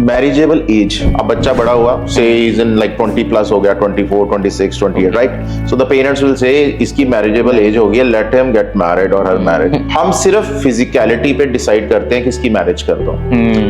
Marriageable age, अब बच्चा बड़ा हुआ, से इज इन लाइक 20 प्लस हो गया, 24, 26, 28, right? So the parents will say इसकी मैरिजेबल एज हो गई है, लेट हिम गेट मैरिड और हर मैरिड। हम सिर्फ फिजिकलिटी पे डिसाइड करते हैं कि इसकी मैरिज कर दो।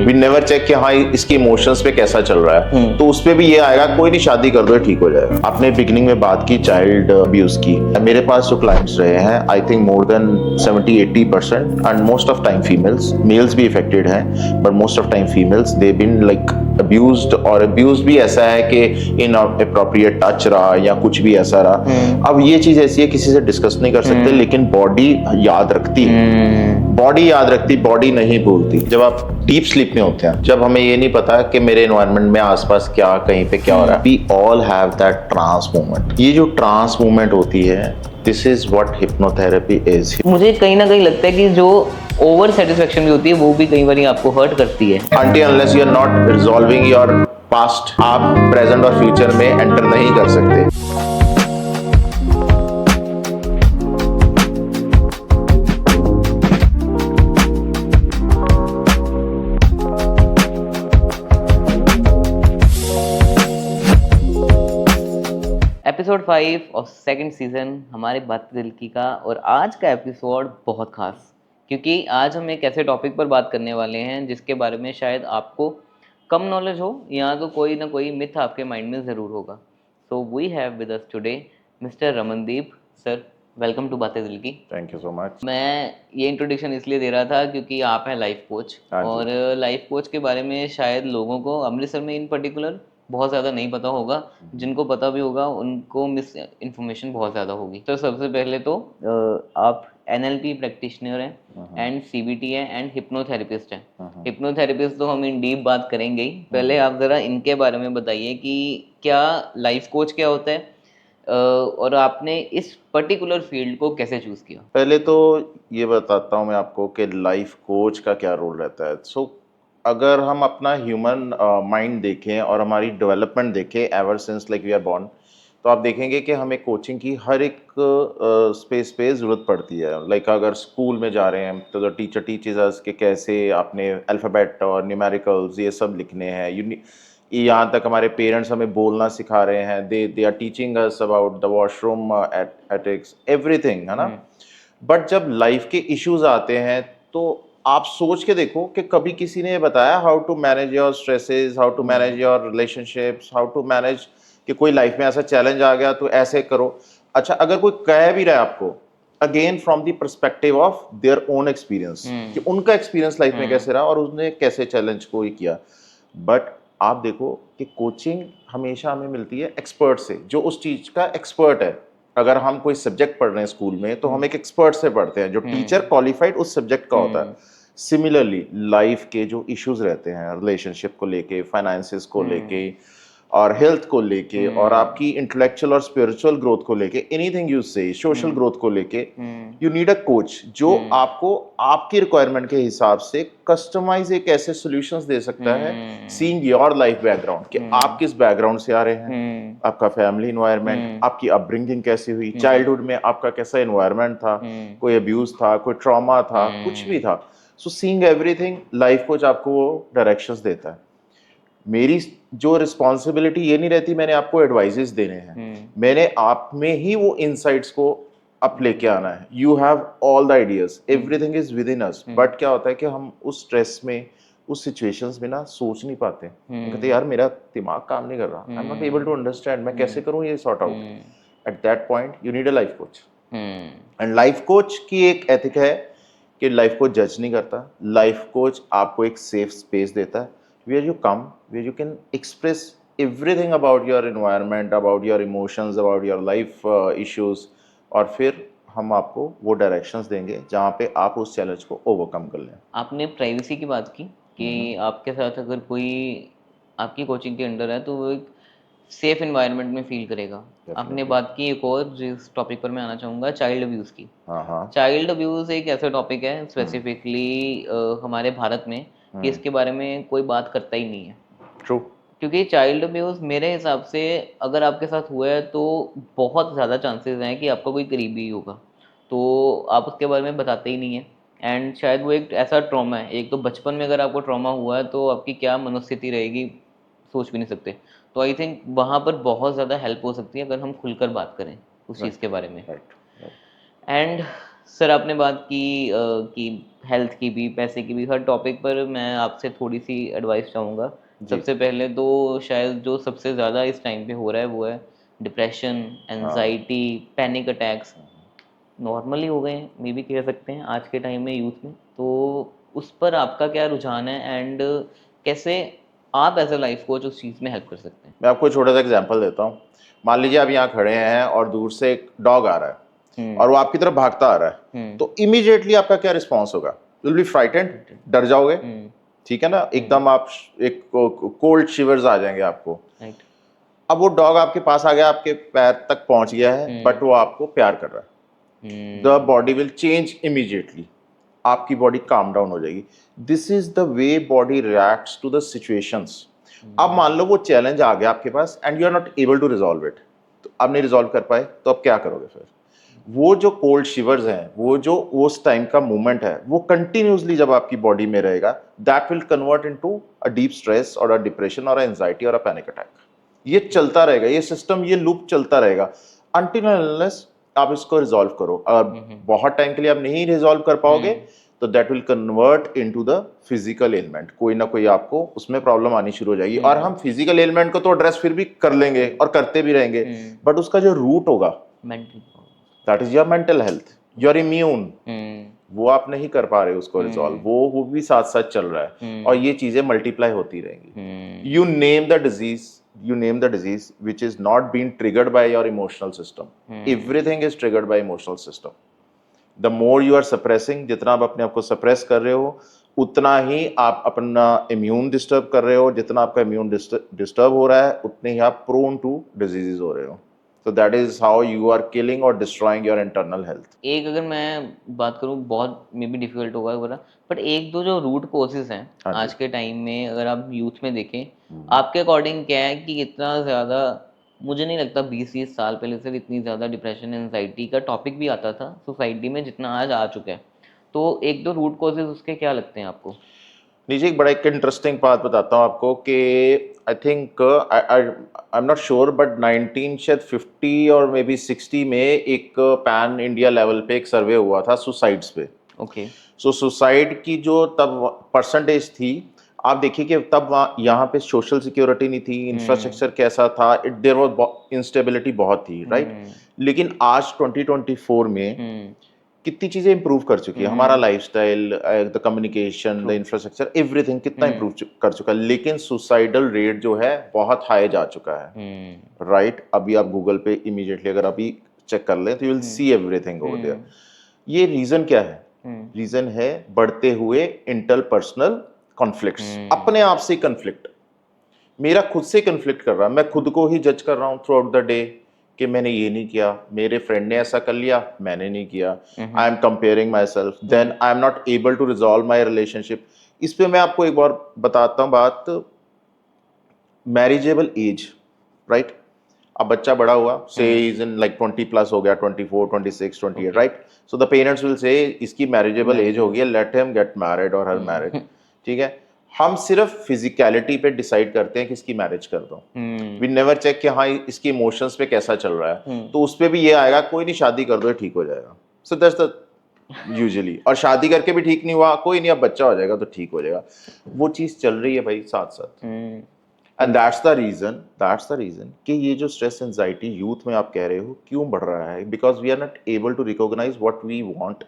वी नेवर चेक कि हाँ इसके इमोशंस पे कैसा चल रहा है, तो उस पे भी ये आएगा कोई नहीं, शादी कर दो ठीक हो जाएगा। आपने बिगिनिंग में बात की चाइल्ड अब्यूज की, मेरे पास जो क्लाइंट्स रहे हैं I think more than 70-80% and most of time females, males भी इफेक्टेड हैं but most of time females they been like abused, और अब्यूज भी ऐसा है कि इनअप्रोप्रिएट टच रहा या कुछ भी ऐसा रहा। अब ये चीज ऐसी है किसी से डिस्कस नहीं कर सकते, लेकिन बॉडी याद रखती है, बॉडी याद रखती, बॉडी नहीं भूलती। जब आप डीप स्लीप में होते हैं, जब हमें ये नहीं पता कि मेरे एनवायरनमेंट में आसपास क्या कहीं पे क्या हो रहा है, we all have that trance movement. ये जो ट्रांस मूवमेंट होती है, this is what hypnotherapy is. मुझे कहीं ना कहीं लगता है कि जो ओवर सेटिस्फेक्शन भी होती है वो भी कई बार आपको हर्ट करती है। Until unless you are not resolving your past, आप प्रेजेंट और फ्यूचर में एंटर नहीं कर सकते। एपिसोड 5 और सेकंड सीजन हमारे बात दिल की का, और आज का एपिसोड बहुत खास, क्योंकि आज हम एक ऐसे टॉपिक पर बात करने वाले हैं जिसके बारे में शायद आपको कम नॉलेज हो या तो कोई ना कोई मिथ आपके माइंड में ज़रूर होगा। So we have with us today mister Ramandeep sir. Welcome to बातें दिल की। Thank you so much. मैं ये इंट्रोडक्शन इसलिए दे रहा था क्योंकि आप हैं लाइफ कोच, और लाइफ कोच के बारे में शायद लोगों को अमृतसर में इन पर्टिकुलर बहुत ज़्यादा नहीं पता होगा, जिनको पता भी होगा उनको मिस इन्फॉर्मेशन बहुत ज़्यादा होगी। तो सबसे पहले तो आप NLP प्रैक्टिशनर हैं एंड CBT हैं एंड हिप्नोथेरेपिस्ट हैं। हिप्नोथेरेपिस्ट तो हम इन डीप बात करेंगे ही। पहले आप ज़रा इनके बारे में बताइए कि क्या लाइफ कोच क्या होता है, और आपने इस पर्टिकुलर फील्ड को कैसे चूज़ किया? पहले तो ये बताता हूँ मैं आपको कि लाइफ कोच का क्या रोल रहता है। सो अगर हम अपना ह्यूमन माइंड देखें और हमारी डेवलपमेंट देखें ever since like we are born, तो आप देखेंगे कि हमें कोचिंग की हर एक स्पेस पे ज़रूरत पड़ती है। लाइक अगर स्कूल में जा रहे हैं तो द टीचर टीचेस अस कि कैसे आपने अल्फ़ाबेट और न्यूमेरिकल्स ये सब लिखने हैं। यहाँ तक हमारे पेरेंट्स हमें बोलना सिखा रहे हैं, they are teaching us about the washroom ethics everything, है ना? बट जब लाइफ के इश्यूज आते हैं तो आप सोच के देखो कि कभी किसी ने बताया how to manage your stresses, how to manage your relationships, how to manage कि कोई लाइफ में ऐसा चैलेंज आ गया तो ऐसे करो। अच्छा, अगर कोई कह भी रहा है आपको again from the perspective of their own experience कि उनका एक्सपीरियंस लाइफ में कैसे रहा और उसने कैसे चैलेंज को ही किया। बट आप देखो कि कोचिंग हमेशा हमें मिलती है एक्सपर्ट से, जो उस चीज का एक्सपर्ट है। अगर हम कोई सब्जेक्ट पढ़ रहे हैं स्कूल में तो हम एक एक्सपर्ट से पढ़ते हैं, जो टीचर क्वालिफाइड उस सब्जेक्ट का होता है। सिमिलरली लाइफ के जो इश्यूज रहते हैं रिलेशनशिप को लेके, फाइनेंसेस को लेके और हेल्थ को लेके और आपकी इंटेलेक्चुअल और स्पिरिचुअल ग्रोथ को लेके, एनीथिंग यू से सोशल ग्रोथ को लेके, यू नीड अ कोच जो आपको आपकी रिक्वायरमेंट के हिसाब से कस्टमाइज एक ऐसे सॉल्यूशंस दे सकता है, सीइंग योर लाइफ बैकग्राउंड कि आप किस बैकग्राउंड से आ रहे हैं, आपका फैमिली एनवायरनमेंट, आपकी अपब्रिंगिंग कैसी हुई, चाइल्डहुड में आपका कैसा एनवायरनमेंट था, कोई अब्यूज था, कोई ट्रॉमा था, कुछ भी था। सो सीइंग एवरीथिंग, लाइफ कोच आपको वो डायरेक्शंस देता है। मेरी जो रिस्पॉन्सिबिलिटी ये नहीं रहती मैंने आपको एडवाइजेस देने हैं, मैंने आप में ही वो इनसाइट्स को अप लेके आना है। You have all the ideas, everything is with in us. But क्या होता है कि हम उस स्ट्रेस में, उस सिचुएशंस में ना सोच नहीं पाते। कहते यार मेरा दिमाग काम नहीं कर रहा, I am not able to understand, मैं कैसे करूं ये sort out. At that point you need a life coach. And life coach की एक एथिक है कि लाइफ कोच जज नहीं करता। लाइफ कोच आपको एक सेफ स्पेस देता है where you come, where you can express everything about your environment, about your emotions, about your life issues, और फिर हम आपको वो डायरेक्शंस देंगे जहाँ पे आप उस चैलेंज को ओवरकम कर लें। आपने प्राइवेसी की बात की कि आपके साथ अगर कोई आपकी कोचिंग के अंडर है तो वो एक सेफ एनवायरनमेंट में फील करेगा। आपने बात की एक और जिस टॉपिक पर मैं आना चाहूँगा, चाइल्ड अब्यूज़ की। चाइल्ड अब्यूज़ एक ऐसा टॉपिक है स्पेसिफिकली हमारे भारत में कि इसके बारे में कोई बात करता ही नहीं है। ट्रू। क्योंकि चाइल्ड अब्यूज़ मेरे हिसाब से अगर आपके साथ हुआ है तो बहुत ज़्यादा चांसेस हैं कि आपका कोई करीबी होगा, तो आप उसके बारे में बताते ही नहीं हैं। एंड शायद वो एक ऐसा ट्रॉमा है, एक तो बचपन में अगर आपको ट्रॉमा हुआ है तो आपकी क्या मनोस्थिति रहेगी सोच भी नहीं सकते। तो आई थिंक वहाँ पर बहुत ज़्यादा हेल्प हो सकती है अगर हम खुलकर बात करें उस चीज़ के राइट, बारे में। Right, right. एंड सर आपने बात की कि हेल्थ की भी, पैसे की भी, हर टॉपिक पर मैं आपसे थोड़ी सी एडवाइस चाहूँगा। जी, सबसे पहले तो शायद जो सबसे ज़्यादा इस टाइम पे हो रहा है वो है डिप्रेशन, हाँ, एंजाइटी, पैनिक अटैक्स। नॉर्मली हो गए हैं मे भी कह सकते हैं आज के टाइम में यूथ में। तो उस पर आपका क्या रुझान है एंड कैसे आप एज अ लाइफ कोच उस चीज़ में हेल्प कर सकते हैं? मैं आपको छोटा सा एग्जांपल देता हूँ। मान लीजिए आप यहाँ खड़े हैं और दूर से एक डॉग आ रहा है और वो आपकी तरफ भागता आ रहा है, हम्म। तो इमीडिएटली आपका क्या रिस्पॉन्स होगा? यू विल बी फ्राइटेंड, डर जाओगे, हम्म। ठीक है ना? एकदम आप एक कोल्ड शिवर्स आ जाएंगे आपको। राइट। अब वो डॉग आपके पास आ गया, आपके पैर तक पहुंच गया है, बट वो आपको प्यार कर रहा है। The body will change immediately, आपकी बॉडी काम डाउन हो जाएगी। This is the way body reacts to the situations. अब मान लो वो चैलेंज आ गया आपके पास and you are not able to resolve it, तो आप नहीं रिजॉल्व कर पाए, तो अब क्या करोगे फिर? वो जो कोल्ड शिवर्स हैं, वो जो उस टाइम का मूवमेंट है, वो कंटिन्यूसली जब आपकी बॉडी में रहेगा, that will convert into a deep stress और अ डिप्रेशन और अ एंजाइटी और अ पैनिक अटैक। ये चलता रहेगा, ये सिस्टम, ये लूप चलता रहेगा अनटिल अनलेस आप इसको रिजॉल्व करो। बहुत टाइम के लिए आप नहीं रिजॉल्व कर पाओगे, तो that will convert into the physical element. कोई ना कोई आपको उसमें प्रॉब्लम आनी शुरू हो जाएगी। और हम फिजिकल एलिमेंट को तो एड्रेस फिर भी कर लेंगे और करते भी रहेंगे, बट उसका जो रूट होगा, mental. That is your mental health, your immune. Hmm. वो आप नहीं कर पा रहे उसको रिजॉल्व, वो भी साथ साथ चल रहा है और ये चीजें मल्टीप्लाई होती रहेंगी। You name the disease, you name the disease which is not being triggered by your emotional system. Everything is triggered by emotional system. The more you are suppressing, जितना आप अपने आप को सप्रेस कर रहे हो, उतना ही आप अपना इम्यून डिस्टर्ब कर रहे हो। जितना आपका इम्यून डिस्टर्ब हो रहा है, उतने ही आप प्रोन टू डिजीजेस हो रहे हो। So that is how you are killing or destroying your internal health. एक अगर मैं बात करूँ, बहुत मे बी डिफिकल्ट होगा बोला, बट एक दो जो रूट कॉजेज हैं हाँ जी। आज के टाइम में अगर आप यूथ में देखें, आपके अकॉर्डिंग क्या है कि इतना ज़्यादा, मुझे नहीं लगता 20-20 साल पहले से इतनी ज़्यादा डिप्रेशन एंजाइटी का टॉपिक भी आता था सोसाइटी में जितना आज आ चुका है। तो एक दो रूट कॉजेज उसके क्या लगते हैं आपको? नीचे एक बड़ा एक इंटरेस्टिंग बात बताता हूँ आपको कि I think I am not sure but 19 शायद 50 और मे बी 60 में एक पैन इंडिया लेवल पे एक सर्वे हुआ था सुसाइड्स पे। ओके। सो सुसाइड की जो तब परसेंटेज थी, आप देखिए कि तब वहाँ यहाँ पे सोशल सिक्योरिटी नहीं थी, इंफ्रास्ट्रक्चर कैसा था, देयर वाज इंस्टेबिलिटी बहुत थी, राइट? लेकिन आज 2024 में कितनी चीजें इंप्रूव कर चुकी है, हमारा lifestyle, the communication, the infrastructure, everything कितना इंप्रूव कर चुका है, लेकिन सुसाइडल रेट जो है बहुत हाई जा चुका है, राइट? अभी आप गूगल पे इमीडिएटली अगर अभी चेक कर लें तो you will see everything over there. ये रीजन क्या है? रीजन है बढ़ते हुए इंटरपर्सनल कॉन्फ्लिक्ट्स, अपने आप से कॉन्फ्लिक्ट। मेरा खुद से कन्फ्लिक्ट कर रहा है, मैं खुद को ही जज कर रहा हूँ थ्रू आउट द डे कि मैंने ये नहीं किया, मेरे फ्रेंड ने ऐसा कर लिया, मैंने नहीं किया। I am comparing myself, then I am not able to resolve my relationship. इस पे मैं आपको एक बार बताता हूँ बात, मैरिजेबल एज, राइट? अब बच्चा बड़ा हुआ, से इज इन लाइक 20 प्लस हो गया, 24, 26, 28, right? So the parents will say इसकी मैरिजेबल एज हो गई है, लेट हिम गेट मैरिड और हर मैरिड, ठीक है? हम सिर्फ फिजिकलिटी पे डिसाइड करते हैं कि इसकी मैरिज कर दो। वी नेवर चेक कि हाँ इसकी इमोशंस पे कैसा चल रहा है, तो उस पे भी ये आएगा कोई नहीं शादी कर दो ठीक हो जाएगा। सो दैट्स द यूजुअली, और शादी करके भी ठीक नहीं हुआ, कोई नहीं अब बच्चा हो जाएगा तो ठीक हो जाएगा। वो चीज चल रही है भाई साथ साथ। एंड दैट्स द रीजन कि ये जो स्ट्रेस एंजाइटी यूथ में आप कह रहे हो क्यों बढ़ रहा है, because we are not able to recognise what we want.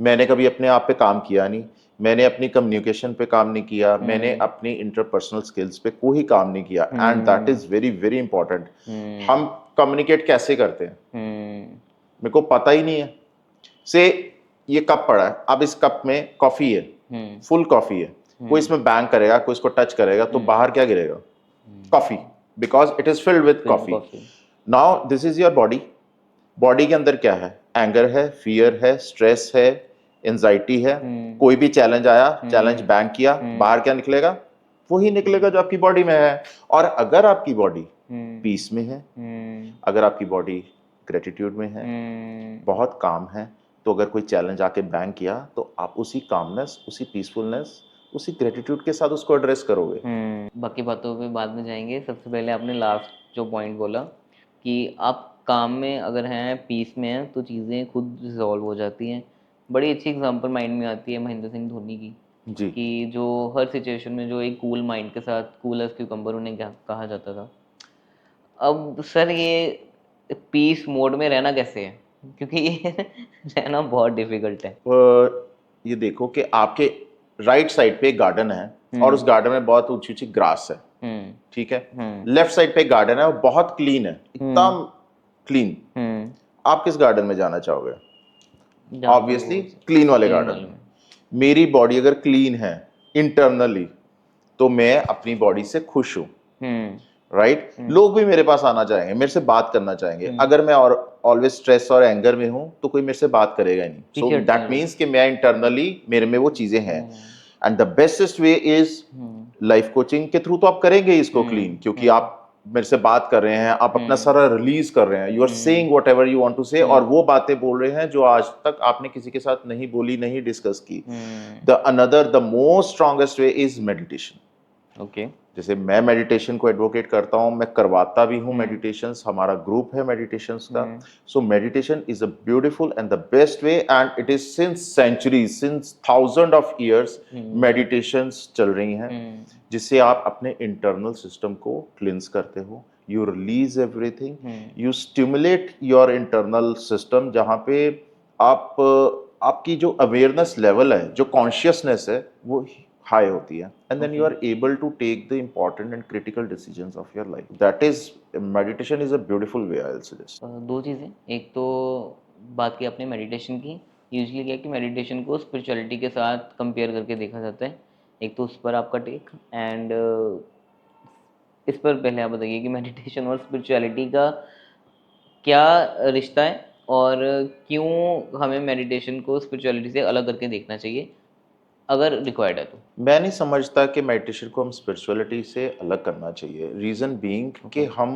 मैंने कभी अपने आप पे काम किया नहीं, मैंने अपनी कम्युनिकेशन पे काम नहीं किया, मैंने अपनी इंटरपर्सनल स्किल्स पे कोई काम नहीं किया, and that is very very important. हम कम्युनिकेट कैसे करते हैं मेरे को पता ही नहीं है। से ये कप पड़ा है, अब इस कप में कॉफी है, फुल कॉफी है, कोई इसमें बैंग करेगा, कोई इसको टच करेगा तो बाहर क्या गिरेगा? Coffee, because it is filled with coffee. Now this is your body, body के अंदर क्या है? एंगर है, फियर है, स्ट्रेस है, एंजाइटी है। कोई भी चैलेंज आया, चैलेंज बैंक किया, बाहर क्या निकलेगा? वही निकलेगा जो आपकी बॉडी में है। और अगर आपकी बॉडी पीस में है, अगर आपकी बॉडी ग्रेटिट्यूड में है, बहुत काम है, तो अगर कोई चैलेंज आके बैंक किया तो आप उसी कामनेस, उसी पीसफुलनेस, उसी ग्रेटिट्यूड के साथ उसको एड्रेस करोगे। बाकी बातों पे बाद में जाएंगे। सबसे पहले आपने लास्ट जो पॉइंट बोला कि आप काम में अगर हैं, पीस में हैं, तो चीज़ें खुद रिजॉल्व हो जाती हैं। बड़ी अच्छी एग्जांपल माइंड में आती है महेंद्र सिंह धोनी की, जी। कि जो हर सिचुएशन में जो एक कूल माइंड के साथ, कूल एज क्यूकम्बर उन्हें क्या कहा जाता था। अब सर ये पीस मोड में रहना कैसे है, क्योंकि ये रहना बहुत डिफिकल्ट है। ये देखो कि आपके राइट साइड पे एक गार्डन है और उस गार्डन में बहुत ऊंची ऊंची ग्रास है, हम्म ठीक है। हम्म लेफ्ट साइड पे एक गार्डन है, वो बहुत क्लीन है, एकदम क्लीन। हम्म आप किस गार्डन में जाना चाहोगे? जहाँ पे ऑब्वियसली वो क्लीन वाले क्लीन गार्डन वाले में। में। मेरी बॉडी अगर क्लीन है इंटरनली तो मैं अपनी बॉडी से खुश हूं, हम्म राइट। लोग भी मेरे पास आना चाहेंगे, मेरे से बात करना चाहेंगे। हम्म अगर मैं और ऑलवेज स्ट्रेस और एंगर में हूं तो कोई मेरे से बात करेगा ही नहीं। सो पीछे हटते दैट हैं लोग। मीन्स कि मैं इंटरनली मेरे में वो चीजें हैं। And the bestest way is hmm life coaching के थ्रू। तो आप करेंगे इसको क्लीन, क्योंकि हम्म आप मेरे से बात कर रहे हैं, आप अपना सारा रिलीज कर रहे हैं, you are saying whatever you want to say, और वो बातें बोल रहे हैं जो आज तक आपने किसी के साथ नहीं बोली, नहीं डिस्कस की। The most strongest way is meditation. Okay. जैसे मैं मेडिटेशन को एडवोकेट करता हूं, मैं करवाता भी हूं मेडिटेशंस, हमारा ग्रुप है मेडिटेशंस का। So meditation is a beautiful and the best way, and it is since centuries, since thousand of years meditations चल रही हैं, जिससे आप अपने इंटरनल सिस्टम को क्लिंस करते हो। You release everything, you stimulate your internal system, जहाँ पे आप आपकी जो अवेयरनेस लेवल है, जो कॉन्शियसनेस है, वो हाई होती है, and then you are able to take the important and critical decisions of your life. That is meditation is a beautiful way, I will suggest. दो चीज़ें, एक तो बात की आपने मेडिटेशन की। यूजुअली क्या है कि मेडिटेशन को स्पिरिचुअलिटी के साथ कंपेयर करके देखा जाता है। एक तो उस पर आपका टेक, एंड इस पर पहले आप बताइए कि मेडिटेशन और स्पिरिचुअलिटी का क्या रिश्ता है, और क्यों हमें मेडिटेशन को स्पिरिचुअलिटी से अलग करके देखना चाहिए अगर रिक्वायर्ड है तो। मैं नहीं समझता कि मेडिटेशन को हम स्पिरिचुअलिटी से अलग करना चाहिए। रीजन बीइंग कि हम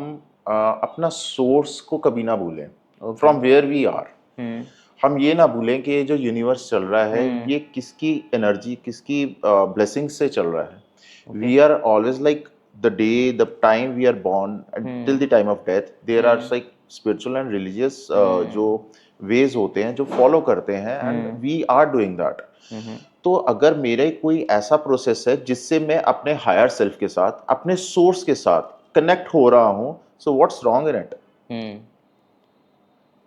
अपना सोर्स को कभी ना भूलें, फ्रॉम वेयर वी आर। हम ये ना भूलें कि ये जो यूनिवर्स चल रहा है, ये किसकी एनर्जी, किसकी ब्लेसिंग से चल रहा है। We are always like the day, the time we are born till the time of death, there are like spiritual and religious जो वेज होते हैं जो फॉलो करते हैं, and we are doing that. तो अगर मेरे कोई ऐसा प्रोसेस है जिससे मैं अपने हायर सेल्फ के साथ, अपने सोर्स के साथ कनेक्ट हो रहा हूं, so what's wrong in it?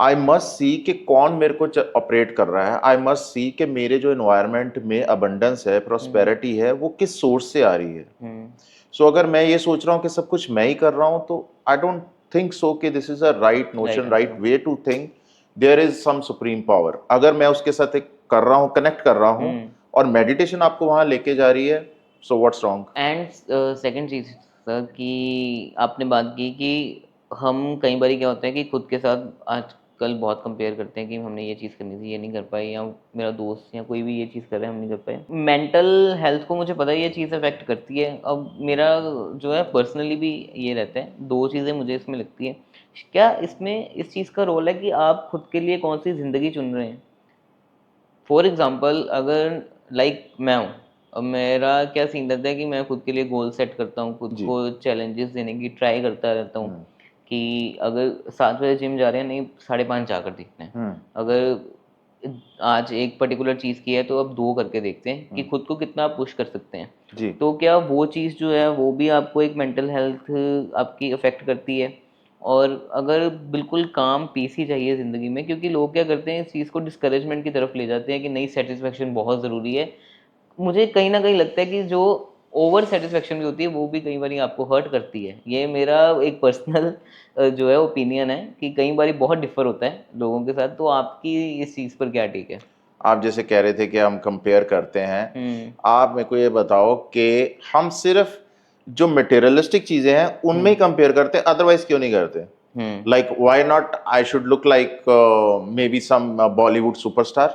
I must see कि कौन मेरे को ऑपरेट कर रहा है। आई मस्ट सी कि मेरे जो एनवायरनमेंट में अबंडेंस है, प्रोस्पेरिटी है, वो किस सोर्स से आ रही है। सो अगर मैं ये सोच रहा हूँ कि सब कुछ मैं ही कर रहा हूँ, तो आई डोंट थिंक सो कि this is a right notion, right way to think. There is some supreme power. अगर मैं उसके साथ एक कर रहा हूँ, कनेक्ट कर रहा हूँ, और मेडिटेशन आपको वहां लेके जा रही है, so what's wrong? And second चीज सर, कि आपने बात की कि हम कई बार क्या होता है कि खुद के साथ आजकल बहुत कंपेयर करते हैं कि हमने ये चीज़ करनी थी, ये नहीं कर पाए, या मेरा दोस्त या कोई भी ये चीज़ कर रहा है, हम नहीं कर पाए। मेंटल हेल्थ को मुझे पता है ये चीज़ अफेक्ट करती है। अब मेरा जो है पर्सनली भी ये रहता है, दो चीज़ें मुझे इसमें लगती है। क्या इसमें इस चीज़ का रोल है कि आप खुद के लिए कौन सी ज़िंदगी चुन रहे हैं? फॉर एग्जाम्पल, अगर मैं हूँ, अब मेरा क्या सीन रहता है कि मैं खुद के लिए गोल सेट करता हूँ, खुद जी। को चैलेंजेस देने की ट्राई करता रहता हूँ कि अगर 7 बजे जिम जा रहे हैं, नहीं 5:30 जाकर दिखते हैं। अगर आज एक पर्टिकुलर चीज़ की है तो अब 2 करके देखते हैं कि खुद को कितना आप पुश कर सकते हैं। जी। तो क्या वो चीज़ जो है वो भी आपको एक मेंटल हेल्थ आपकी अफेक्ट करती है? और अगर बिल्कुल काम पीस ही चाहिए ज़िंदगी में, क्योंकि लोग क्या करते हैं इस चीज़ को डिस्करेजमेंट की तरफ ले जाते हैं कि नहीं, सेटिस्फेक्शन बहुत ज़रूरी है। मुझे कहीं ना कहीं लगता है कि जो ओवर सेटिस्फेक्शन भी होती है वो भी कई बार आपको हर्ट करती है। ये मेरा एक पर्सनल जो है ओपिनियन है कि कई बार बहुत डिफर होता है लोगों के साथ। तो आपकी इस चीज़ पर क्या टेक है? आप जैसे कह रहे थे कि हम कंपेयर करते हैं, आप मेरे को ये बताओ कि हम सिर्फ जो मटेरियलिस्टिक चीजें हैं उनमें ही कंपेयर करते हैं, अदरवाइज क्यों नहीं करते? Like why not I should look like maybe some Bollywood superstar,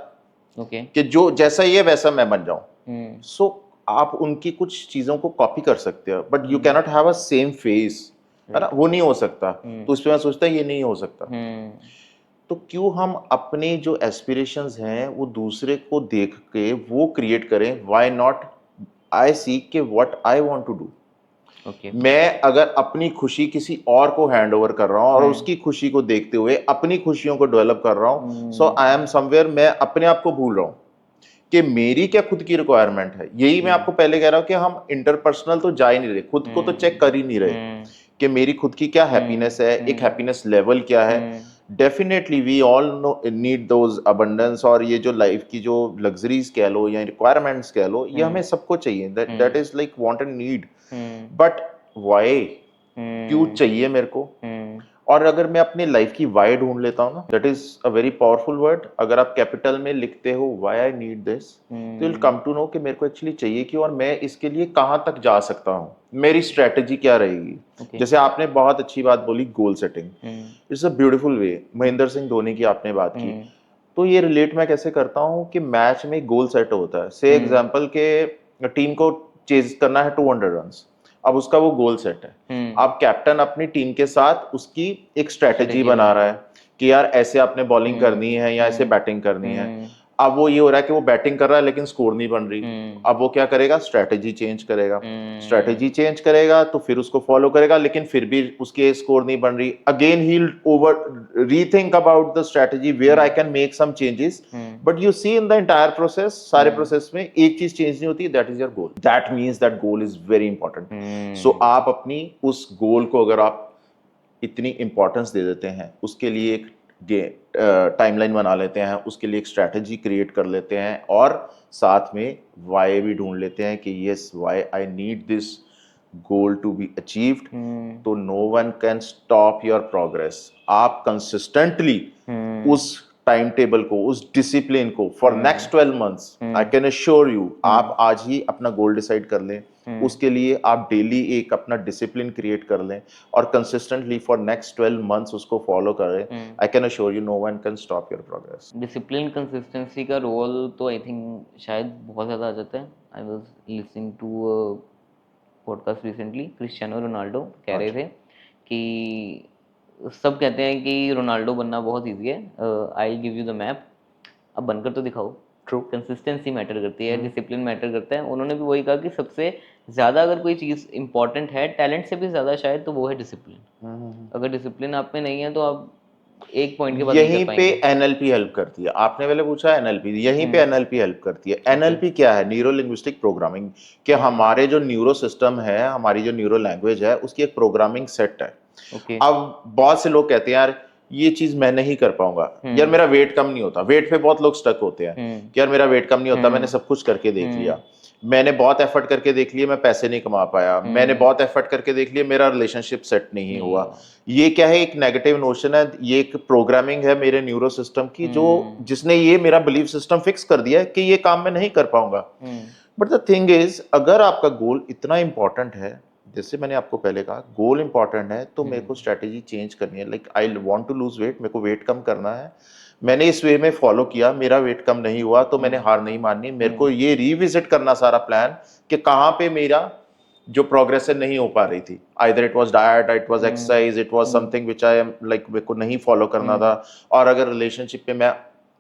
okay. कि जो जैसा ही है वैसा मैं बन जाऊं। सो आप उनकी कुछ चीजों को कॉपी कर सकते हो, but you cannot have a same face, है ना, वो नहीं हो सकता। तो इस पे मैं सोचता ये नहीं हो सकता। तो क्यों हम अपने जो एस्पिरेशंस हैं वो दूसरे को देख के वो क्रिएट करें? व्हाई नॉट आई सी के what I want to do. Okay. मैं अगर अपनी खुशी किसी और को हैंड ओवर कर रहा हूं और उसकी खुशी को देखते हुए अपनी खुशियों को डेवलप कर रहा हूं, सो आई एम समवेयर, मैं अपने आप को भूल रहा हूं कि मेरी क्या खुद की रिक्वायरमेंट है। यही मैं आपको पहले कह रहा हूं कि हम इंटरपर्सनल तो जा ही नहीं रहे, खुद को तो चेक कर ही नहीं रहे कि मेरी खुद की क्या हैप्पीनेस है, एक हैप्पीनेस लेवल क्या है। Definitely we all know need those abundance, और ये जो लाइफ की जो लग्जरीज कह लो या रिक्वायरमेंट्स कह लो, ये हमें सबको चाहिए, that is like want and need. But why, क्यों चाहिए मेरे को? और अगर मैं अपनी लाइफ की वाई ढूंढ लेता हूँ ना, that is a very powerful word. अगर आप कैपिटल में लिखते हो व्हाई आई नीड दिस, तो विल कम टू नो कि मेरे को एक्चुअली चाहिए क्यों और मैं इसके लिए कहाँ तक जा सकता हूँ, मेरी स्ट्रेटेजी क्या रहेगी। जैसे आपने बहुत अच्छी बात बोली, goal setting, it's a beautiful वे। महेंद्र सिंह धोनी की आपने बात की, तो ये रिलेट मैं कैसे करता हूँ कि मैच में गोल सेट होता है। से एग्जाम्पल के टीम को चेज करना है 200 रन, अब उसका वो गोल सेट है। अब कैप्टन अपनी टीम के साथ उसकी एक स्ट्रेटेजी बना रहा है कि यार ऐसे आपने बॉलिंग करनी है या ऐसे बैटिंग करनी है। अब वो ये हो रहा है कि वो बैटिंग कर रहा है लेकिन स्कोर नहीं बन रही। अब वो क्या करेगा? स्ट्रेटेजी चेंज करेगा। स्ट्रेटेजी चेंज करेगा तो फिर उसको फॉलो करेगा, लेकिन फिर भी उसके स्कोर नहीं बन रही। अगेन ही over rethink about the strategy where I can make some changes. But you see in the entire process, सारे प्रोसेस में एक चीज चेंज नहीं होती, that is your goal. That means that goal is very important. So आप अपनी उस गोल को अगर आप इतनी इंपॉर्टेंस दे देते हैं, उसके लिए एक टाइमलाइन बना लेते हैं, उसके लिए एक स्ट्रैटेजी क्रिएट कर लेते हैं, और साथ में वाई भी ढूंढ लेते हैं कि yes, why I need this goal to be achieved, तो no one can stop your progress. आप कंसिस्टेंटली उस टाइम टेबल को, उस डिसिप्लिन को for next 12 months, I can assure you, आप आज ही अपना गोल डिसाइड कर लें, उसके लिए आप डेली एक अपना डिसिप्लिन क्रिएट कर लें और कंसिस्टेंटली फॉर नेक्स्ट 12 मंथ्स उसको फॉलो करें। I can assure you no one can stop your progress. Discipline consistency का रोल तो आई थिंक शायद बहुत ज़्यादा आ जाता है। I was listening to podcast recently, Cristiano Ronaldo कह रहे थे कि सब कहते हैं कि रोनाल्डो बनना बहुत ईजी है, I give you the map, अब बनकर तो दिखाओ। ट्रू। कंसिस्टेंसी मैटर करती है, डिसिप्लिन मैटर करता है। उन्होंने भी वही कहा कि सबसे ज़्यादा अगर कोई चीज़ इंपॉर्टेंट है टैलेंट से भी ज़्यादा शायद, तो वो है डिसिप्लिन। अगर डिसिप्लिन आप में नहीं है तो आप एक पॉइंट के बाद नहीं कर यहीं पे पाएंगे। एनएलपी हेल्प करती है। आपने पहले पूछा एनएलपी, यहीं पे एनएलपी हेल्प करती है। एनएलपी क्या है? Neuro linguistic programming. कि हमारे जो न्यूरो सिस्टम है, हमारी जो न्यूरो लैंग्वेज है, उसकी एक प्रोग्रामिंग सेट है। अब बहुत से लोग कहते हैं यार ये चीज मैं नहीं कर पाऊंगा, यार मेरा वेट कम नहीं होता। वेट पे बहुत लोग स्टक होते हैं कि यार मेरा वेट कम नहीं होता, मैंने सब कुछ करके देख लिया, मैंने बहुत एफर्ट करके देख लिया, मैं पैसे नहीं कमा पाया, मैंने बहुत एफर्ट करके देख लिया, मेरा रिलेशनशिप सेट नहीं हुआ। ये क्या है? एक नेगेटिव नोशन है, ये एक प्रोग्रामिंग है मेरे न्यूरो सिस्टम की, जो जिसने ये मेरा बिलीफ सिस्टम फिक्स कर दिया है कि ये काम मैं नहीं कर पाऊंगा। बट द थिंग इज, अगर आपका गोल इतना इंपॉर्टेंट है, जैसे मैंने आपको पहले कहा गोल इंपॉर्टेंट है, तो मेरे को स्ट्रेटेजी चेंज करनी है। Like I want to lose weight, मेरे को वेट कम करना है, मैंने इस वे में फॉलो किया, मेरा वेट कम नहीं हुआ, तो मैंने हार नहीं माननी, मेरे को ये रिविजिट करना सारा प्लान कि कहाँ पे मेरा जो प्रोग्रेशन नहीं हो पा रही थी। Either it was diet, it was exercise, it was something which I am like मेरे को नहीं फॉलो करना था। और अगर रिलेशनशिप पे मैं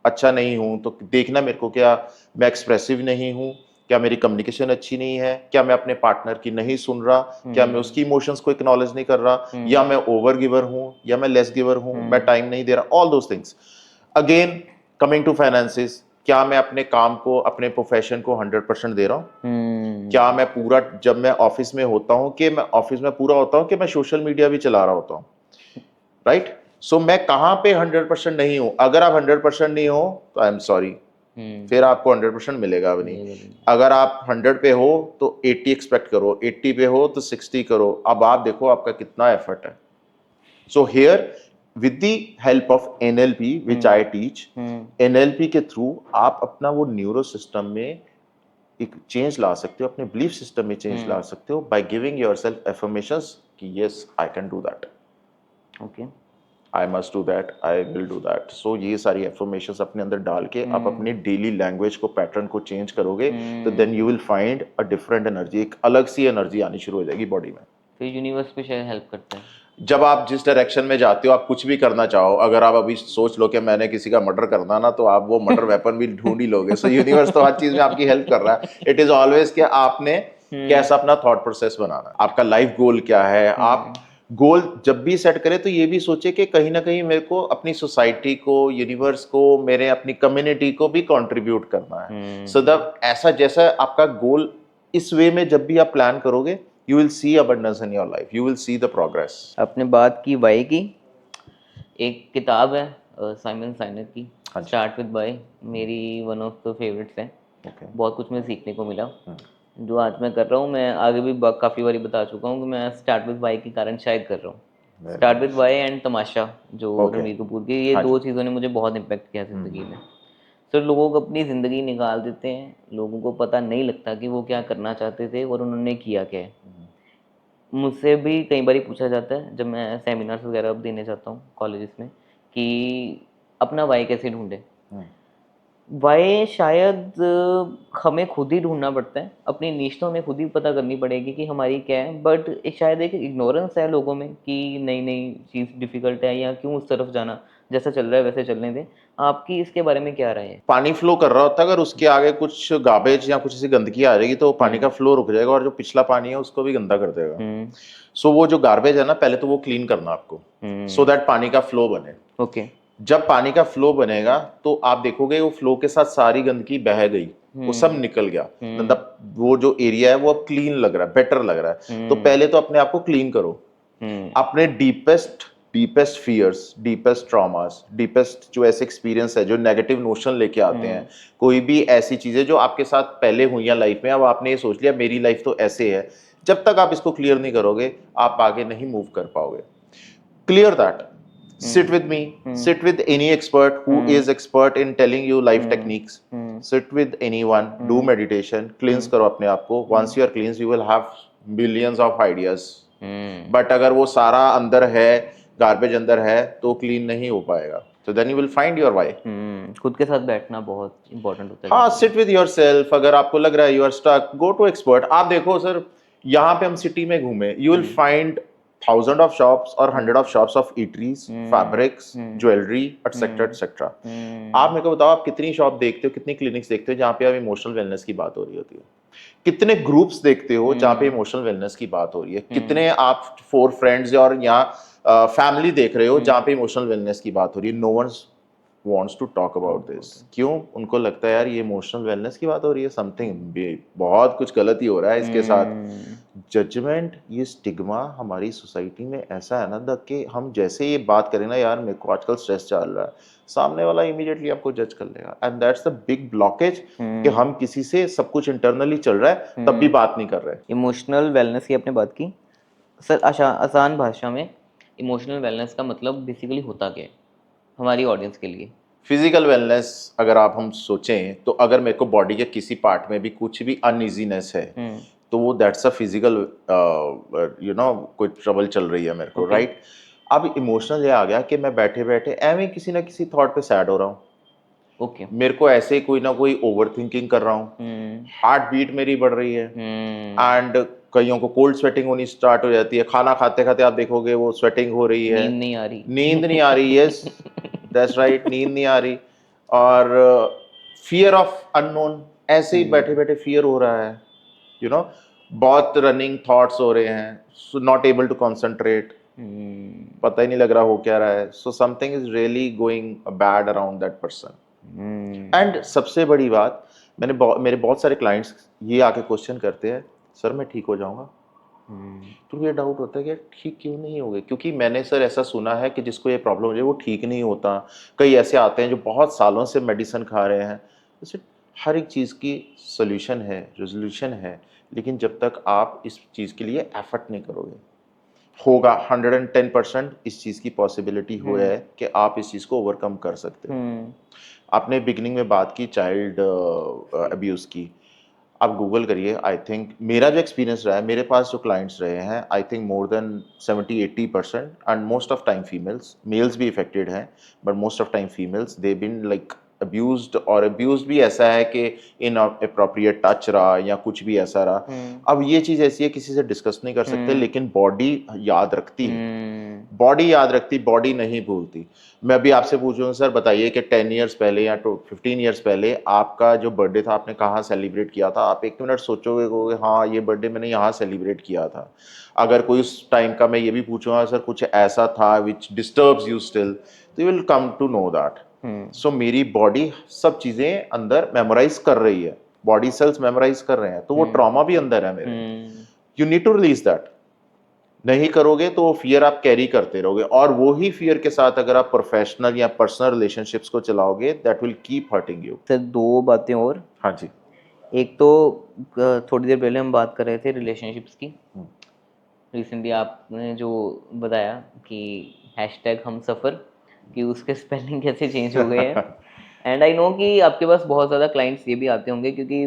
अच्छा नहीं हूँ तो देखना मेरे को, क्या मैं एक्सप्रेसिव नहीं हूँ, क्या मेरी कम्युनिकेशन अच्छी नहीं है, क्या मैं अपने पार्टनर की नहीं सुन रहा, क्या मैं उसकी इमोशंस को एक्नॉलेज नहीं कर रहा, या मैं ओवर गिवर हूँ या मैं लेस गिवर हूँ, मैं टाइम नहीं दे रहा, all those things. Again coming to finances, क्या मैं अपने काम को, अपने प्रोफेशन को 100% दे रहा हूँ? क्या मैं पूरा, जब मैं ऑफिस में होता हूँ, कि मैं ऑफिस में पूरा होता हूँ कि मैं सोशल मीडिया भी चला रहा होता हूँ, राइट? सो मैं कहाँ पे 100% नहीं हूँ? अगर आप 100% नहीं हो तो आई एम सॉरी, फिर आपको 100% मिलेगा भी नहीं। अगर आप 100 पे हो तो 80 एक्सपेक्ट करो, 80 पे हो तो 60 करो। अब आप देखो आपका कितना एफर्ट है। So here with the help of NLP which I teach, NLP के थ्रू आप अपना वो न्यूरो सिस्टम में एक चेंज ला सकते हो, अपने बिलीफ सिस्टम में चेंज ला सकते हो बाय गिविंग योरसेल्फ अफर्मेशंस कि yes I can do that, okay, I must do that, I will do that. So ये सारी एफर्मेशंस अपने अंदर डाल के आप अपनी डेली लैंग्वेज को, पैटर्न को चेंज करोगे, तो then you will find a different energy, एक अलग सी एनर्जी आनी शुरू हो जाएगी बॉडी में। फिर यूनिवर्स पे शायद हेल्प करता है। जब आप जिस डायरेक्शन में जाते हो, आप कुछ भी करना चाहो, अगर आप अभी सोच लो कि मैंने किसी का मर्डर करना ना, तो आप वो मर्डर वेपन भी ढूंढ ही लोगे। सो यूनिवर्स तो हर चीज में आपकी हेल्प कर रहा है। इट इज ऑलवेज कि आपने कैसा अपना थॉट प्रोसेस बनाना है, आपका लाइफ गोल क्या है। आप गोल जब भी सेट करें तो ये भी सोचे कि कहीं ना कहीं मेरे को अपनी सोसाइटी को, यूनिवर्स को, मेरे अपनी कम्युनिटी को भी कंट्रीब्यूट करना है। सो द ऐसा जैसा आपका गोल, इस वे में जब भी आप प्लान करोगे, you will see abundance in your life, you will see the progress. आपने बात की वाई की, एक किताब है साइमन साइनेक की, हाँ जी। स्टार्ट विद वाई, मेरी वन ऑफ द फेवरेट्स है। Okay. बहुत कुछ मुझे सीखने को मिला। जो आज मैं कर रहा हूँ, मैं आगे भी काफ़ी बारी बता चुका हूँ कि मैं स्टार्ट विद वाई के कारण शायद कर रहा हूँ। Very start with nice. वाई एंड तमाशा, जो Okay. रणवीर कपूर की, ये हाँ दो जी। चीज़ों ने मुझे बहुत इम्पेक्ट किया ज़िंदगी में। सर लोगों को अपनी ज़िंदगी निकाल देते हैं, लोगों को पता नहीं लगता कि वो क्या करना चाहते थे और उन्होंने किया क्या है। मुझसे भी कई बार पूछा जाता है जब मैं सेमिनार्स वगैरह देने जाता हूँ कॉलेजेस में, कि अपना वाई कैसे ढूंढे। वाई शायद हमें खुद ही ढूंढना पड़ता है, अपनी नीश तो हमें खुद ही पता करनी पड़ेगी कि हमारी क्या है। बट शायद एक इग्नोरेंस है लोगों में कि नई नई चीज़ डिफ़िकल्ट है, या क्यों उस तरफ जाना, जैसा चल रहा है वैसे चलने दें। आपकी इसके बारे में क्या राय है? पानी फ्लो कर रहा होता है, अगर उसके आगे कुछ गार्बेज या कुछ ऐसी गंदगी आ जाएगी तो पानी का फ्लो रुक जाएगा और जो पिछला पानी है उसको भी गंदा कर देगा। सो वो जो गार्बेज है ना, पहले तो वो क्लीन करना आपको, सो दैट पानी का फ्लो बने। ओके। जब पानी का फ्लो बनेगा तो आप देखोगे वो फ्लो के साथ सारी गंदगी बह गई, वो सब निकल गया, मतलब वो जो एरिया है वो अब क्लीन लग रहा है, बेटर लग रहा है। तो पहले तो अपने आप को क्लीन करो, अपने deepest deepest fears, deepest traumas, deepest जो ऐसे एक्सपीरियंस है, जो नेगेटिव नोशन लेके आते हैं, कोई भी ऐसी चीजें जो आपके साथ पहले हुई हैं लाइफ में, अब आपने ये सोच लिया मेरी लाइफ तो ऐसे है, जब तक आप इसको क्लियर नहीं करोगे आप आगे नहीं मूव कर पाओगे। Clear that. Sit with me. Sit with any expert who is expert in telling you life techniques. Sit with anyone. Do meditation. Cleanse करो अपने आप को. Once you are cleansed, you will have millions of ideas. But अगर वो सारा अंदर है, garbage अंदर है, तो क्लीन नहीं हो पाएगा. So then you will find your why. खुद के साथ बैठना बहुत इंपॉर्टेंट होता है हाँ, ज़िंदगी सिट विद योर सेल्फ। अगर आपको लग रहा है you are stuck, go to expert. आप देखो सर, यहाँ पे हम सिटी में घूमे, you will find thousand of shops और hundred of shops of eateries, fabrics, jewellery, etcetera etcetera. आप मेरे को बताओ, आप कितनी शॉप देखते हो, कितनी क्लिनिक्स देखते हो जहाँ पे आप इमोशनल वेलनेस की बात हो रही होती है? कितने ग्रुप्स देखते हो जहाँ पे इमोशनल वेलनेस की बात हो रही है? कितने आप 4 फ्रेंड्स और यहाँ फैमिली देख रहे हो जहाँ पे इमोशनल वेलनेस की बात हो रही है? No one wants to talk about this। क्यों? उनको लगता है यार ये इमोशनल वेलनेस की बात हो रही है, समथिंग बहुत कुछ गलत ही हो रहा है इसके साथ। जजमेंट, ये स्टिग्मा हमारी सोसाइटी में ऐसा है ना कि हम जैसे ये बात करें ना, यार मेरे को आजकल स्ट्रेस चल रहा है, सामने वाला इमीडिएटली आपको जज कर लेगा। And that's the big blockage कि हम किसी से सब कुछ इंटरनली चल रहा है तब भी बात नहीं कर रहे। इमोशनल वेलनेस की आपने बात की सर, आसान भाषा में इमोशनल वेलनेस का मतलब बेसिकली होता क्या है हमारी ऑडियंस के लिए? फिजिकल वेलनेस अगर आप हम सोचें तो अगर मेरे को बॉडी के किसी पार्ट में भी कुछ भी अनइजीनेस है तो वो that's a physical, you know, कोई ट्रबल चल रही है मेरे को, राइट? अब इमोशनल ये आ गया कि मैं बैठे बैठे एवं किसी ना किसी थॉट पे सैड हो रहा हूँ, ओके। मेरे को ऐसे कोई ना कोई ओवर थिंकिंग कर रहा हूँ, हार्ट बीट मेरी बढ़ रही है, एंड कईयों को कोल्ड स्वेटिंग होनी स्टार्ट हो जाती है, खाना खाते खाते आप देखोगे वो स्वेटिंग हो रही है, नींद नहीं आ रही, नींद नहीं आ रही, यस दैट्स राइट, नींद नहीं आ रही। और फियर ऑफ अननोन, ऐसे ही बैठे बैठे फियर हो रहा है, यू नो, बहुत रनिंग थॉट्स हो रहे हैं, नॉट एबल टू कॉन्सेंट्रेट, पता ही नहीं लग रहा हो क्या रहा है। So something is really going bad around that person. And सबसे बड़ी बात, मेरे बहुत सारे क्लाइंट्स ये आके क्वेश्चन करते हैं, सर मैं ठीक हो जाऊंगा? तो ये डाउट होता है कि ठीक क्यों नहीं होगे, क्योंकि मैंने सर ऐसा सुना है कि जिसको ये प्रॉब्लम हो जाए वो ठीक नहीं होता। कई ऐसे आते हैं जो बहुत सालों से मेडिसिन खा रहे हैं। जैसे हर एक चीज़ की सोल्यूशन है, रेजोल्यूशन है, लेकिन जब तक आप इस चीज़ के लिए एफर्ट नहीं करोगे, होगा 110% इस चीज़ की पॉसिबिलिटी हो है कि आप इस चीज़ को ओवरकम कर सकते हो। आपने बिगिनिंग में बात की चाइल्ड अब्यूज़ की, आप गूगल करिए। आई थिंक मेरा जो एक्सपीरियंस रहा है, मेरे पास जो क्लाइंट्स रहे हैं, I think more than 70-80%, and most of time females, males भी इफेक्टेड हैं, but most of time females, they been like abused, और अब्यूज्ड भी ऐसा है कि इनअप्रोप्रिएट टच रहा या कुछ भी ऐसा रहा। अब ये चीज़ ऐसी है किसी से डिस्कस नहीं कर सकते, लेकिन बॉडी याद रखती है, बॉडी याद रखती, बॉडी नहीं भूलती। मैं अभी आपसे पूछूं सर बताइए कि 10 इयर्स पहले या 15 इयर्स पहले आपका जो बर्थडे था आपने कहाँ सेलिब्रेट किया था, आप एक मिनट सोचोगे कहोगे हाँ ये बर्थडे मैंने यहाँ सेलिब्रेट किया था। अगर कोई उस टाइम का मैं ये भी पूछूंगा सर कुछ ऐसा था विच डिस्टर्ब्स यू स्टिल, तो you will come to know that. So मेरी बॉडी सब चीजें अंदर मेमोराइज कर रही है, बॉडी सेल्स मेमोराइज कर रहे हैं, तो वो ट्रॉमा भी अंदर है मेरे। You need to release that. नहीं करोगे तो फियर आप कैरी करते रहोगे, और वो ही फियर के साथ अगर आप प्रोफेशनल या पर्सनल रिलेशनशिप्स को चलाओगे that will keep hurting you. Sir दो बातें और। हाँ जी। एक तो थोड़ी देर पहले हम बात कर रहे थे रिलेशनशिप्स की। रिसेंटली आपने जो बताया कि हैशटैग हम सफ़र, कि उसके स्पेलिंग कैसे चेंज हो गए हैं। एंड आई नो कि आपके पास बहुत ज़्यादा क्लाइंट्स ये भी आते होंगे क्योंकि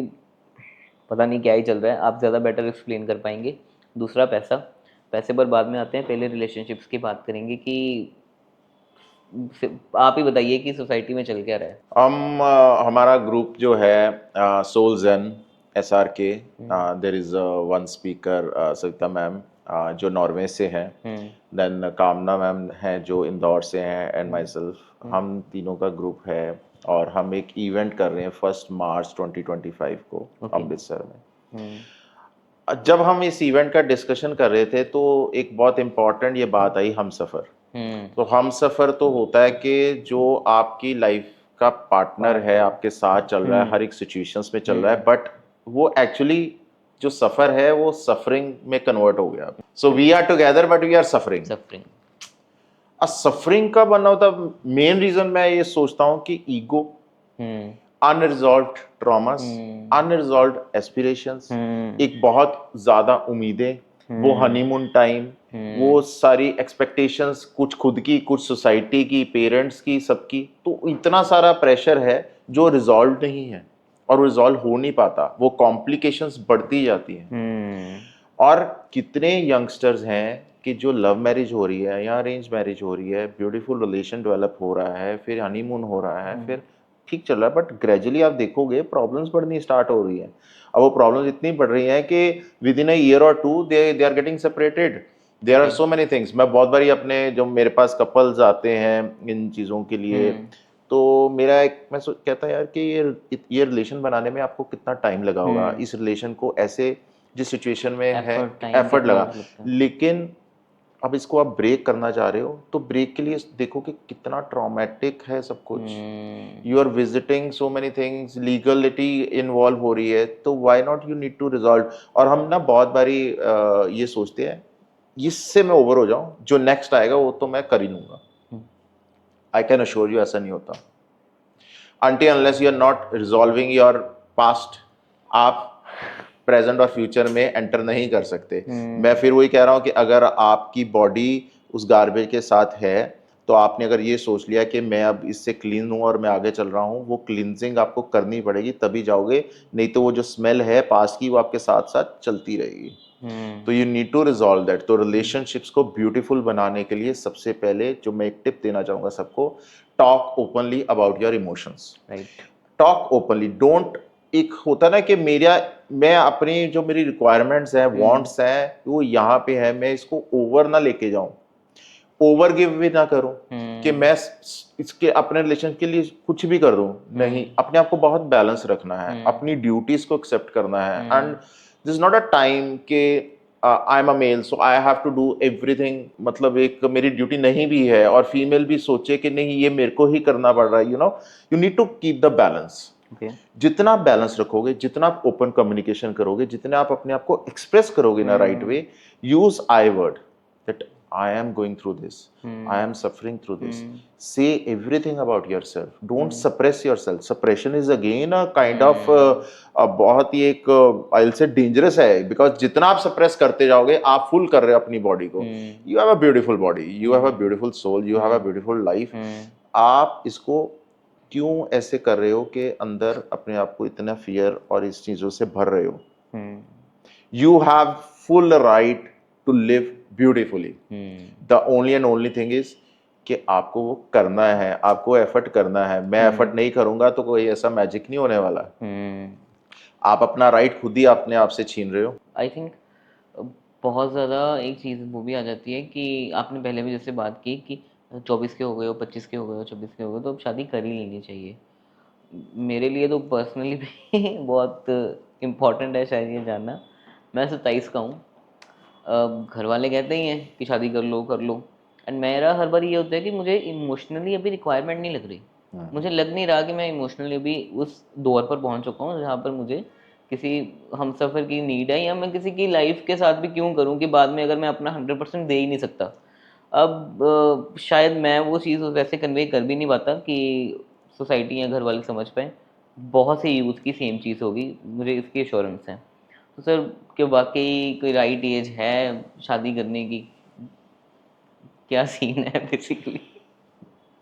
पता नहीं क्या ही चल रहा है, आप ज़्यादा बेटर एक्सप्लेन कर पाएंगे। दूसरा पैसा, पैसे पर बाद में आते हैं, पहले रिलेशनशिप्स की बात करेंगे कि आप ही बताइए कि सोसाइटी में चल क्या रहा है। हमारा ग्रुप जो है soul zen SRK, there is one speaker Savita ma'am जो नॉर्वे से हैं, देन कामना मैम हैं जो इंदौर से हैं, एंड माई सेल्फ, हम तीनों का ग्रुप है, और हम एक इवेंट कर रहे हैं 1 मार्च 2025 को अमृतसर में। जब हम इस इवेंट का डिस्कशन कर रहे थे तो एक बहुत इम्पॉर्टेंट ये बात आई, हम सफ़र। तो हम सफ़र तो होता है कि जो आपकी लाइफ का पार्टनर है, आपके साथ चल रहा है, हर एक सिचुएशंस में चल रहा है, बट वो एक्चुअली जो सफ़र है वो सफरिंग में कन्वर्ट हो गया। So we are together but we are suffering. Suffering का बनना होता, मेन रीजन मैं ये सोचता हूँ कि ego, unresolved traumas, unresolved aspirations, एक बहुत ज्यादा उम्मीदें, वो हनीमून टाइम, वो सारी एक्सपेक्टेशंस, कुछ खुद की, कुछ सोसाइटी की, पेरेंट्स की, सबकी, तो इतना सारा प्रेशर है जो रिजॉल्व नहीं है और रिजॉल्व हो नहीं पाता, वो कॉम्प्लिकेशंस बढ़ती जाती हैं। और कितने यंगस्टर्स हैं कि जो लव मैरिज हो रही है या अरेंज मैरिज हो रही है, ब्यूटीफुल रिलेशन डेवलप हो रहा है, फिर हनीमून हो रहा है, फिर ठीक चल रहा है, बट ग्रेजुअली आप देखोगे प्रॉब्लम्स बढ़नी स्टार्ट हो रही है। अब वो प्रॉब्लम्स इतनी बढ़ रही हैं कि विद इन अ ईयर और two they are getting separated. There are so many things. मैं बहुत बारी अपने जो मेरे पास कपल्स आते हैं इन चीज़ों के लिए, तो मेरा एक मैं कहता यार कि ये रिलेशन बनाने में आपको कितना टाइम लगा होगा, इस रिलेशन को ऐसे जिस सिचुएशन में है एफर्ट लगा, लेकिन अब इसको आप ब्रेक करना चाह रहे हो तो ब्रेक के लिए देखो कि कितना ट्रॉमेटिक है सब कुछ। You are visiting so many things, legality involve हो रही है, तो why not you need to resolve. और हम ना बहुत बारी ये सोचते हैं इससे मैं ओवर हो जाऊं, जो नेक्स्ट आएगा वो तो मैं कर ही लूंगा। आई कैन अश्योर यू ऐसा नहीं होता। until unless you are not resolving your past, आप प्रेजेंट और फ्यूचर में एंटर नहीं कर सकते। मैं फिर वही कह रहा हूँ कि अगर आपकी बॉडी उस गार्बेज के साथ है, तो आपने अगर ये सोच लिया कि मैं अब इससे क्लीन हूँ और मैं आगे चल रहा हूँ, वो क्लींजिंग आपको करनी पड़ेगी, तभी जाओगे, नहीं तो वो जो स्मेल है पास की वो आपके साथ साथ चलती रहेगी। तो you need to resolve that. तो रिलेशनशिप्स को ब्यूटीफुल बनाने के लिए सबसे पहले जो मैं एक टिप देना चाहूँगा सबको, talk openly about your emotions. Talk openly, don't, एक होता ना कि मैं अपनी जो मेरी रिक्वायरमेंट्स हैं, वांट्स हैं, वो यहाँ पे है, मैं इसको ओवर ना लेके जाऊं, ओवर गिव भी ना करूं कि मैं इसके अपने रिलेशन के लिए कुछ भी कर दूं। नहीं, अपने आप को बहुत बैलेंस रखना है, अपनी ड्यूटीज को एक्सेप्ट करना है। And this is not a time के I am a male so I have to do everything, मतलब एक मेरी ड्यूटी नहीं भी है और फीमेल भी सोचे कि नहीं ये मेरे को ही करना पड़ रहा है। You need to keep the balance. जितना आप बैलेंस रखोगे, जितना आप ओपन कम्युनिकेशन करोगे, जितना आप अपने आप को एक्सप्रेस करोगे ना right way, use I word that I am going through this, I am suffering through this, say everything about yourself, don't suppress yourself. Suppression is again a kind of बहुत ही एक आई से डेंजरस है, because जितना आप suppress करते जाओगे आप फुल कर रहे हो अपनी बॉडी को। You have a beautiful body, you have a beautiful soul, you have a beautiful life. आप इसको क्यों ऐसे कर रहे हो कि अंदर अपने आप को इतना फियर और इस चीजों से भर रहे हो? You have full right to live beautifully. The only and only thing is कि आपको वो करना है, आपको एफर्ट करना है। मैं एफर्ट नहीं करूंगा तो कोई ऐसा मैजिक नहीं होने वाला। आप अपना राइट खुद ही अपने आप से छीन रहे हो। आई थिंक बहुत ज़्यादा एक चीज़ वो भी आ जाती है कि आपने पहले भी जैसे बात की कि 24 के हो गए हो, 25 के हो गए हो, 26 के हो गए हो, तो अब शादी कर ही लेनी चाहिए। मेरे लिए तो पर्सनली भी बहुत इम्पोर्टेंट है शायद ये जानना। मैं 27 का हूँ। घर वाले कहते ही हैं कि शादी कर लो कर लो, एंड मेरा हर बार ये होता है कि मुझे इमोशनली अभी रिक्वायरमेंट नहीं लग रही। मुझे लग नहीं रहा कि मैं इमोशनली अभी उस दौर पर पहुंच चुका हूँ जहाँ पर मुझे किसी हमसफ़र की नीड है, या मैं किसी की लाइफ के साथ भी क्यों करूँ कि बाद में अगर मैं अपना 100% दे ही नहीं सकता। अब शायद मैं वो चीज़ वैसे कन्वे कर भी नहीं पाता कि सोसाइटी या घर वाले समझ पाए। बहुत से यूथ की सेम चीज़ होगी, मुझे इसकी एश्योरेंस है। तो सर, कि वाकई कोई राइट एज है शादी करने की? क्या सीन है बेसिकली?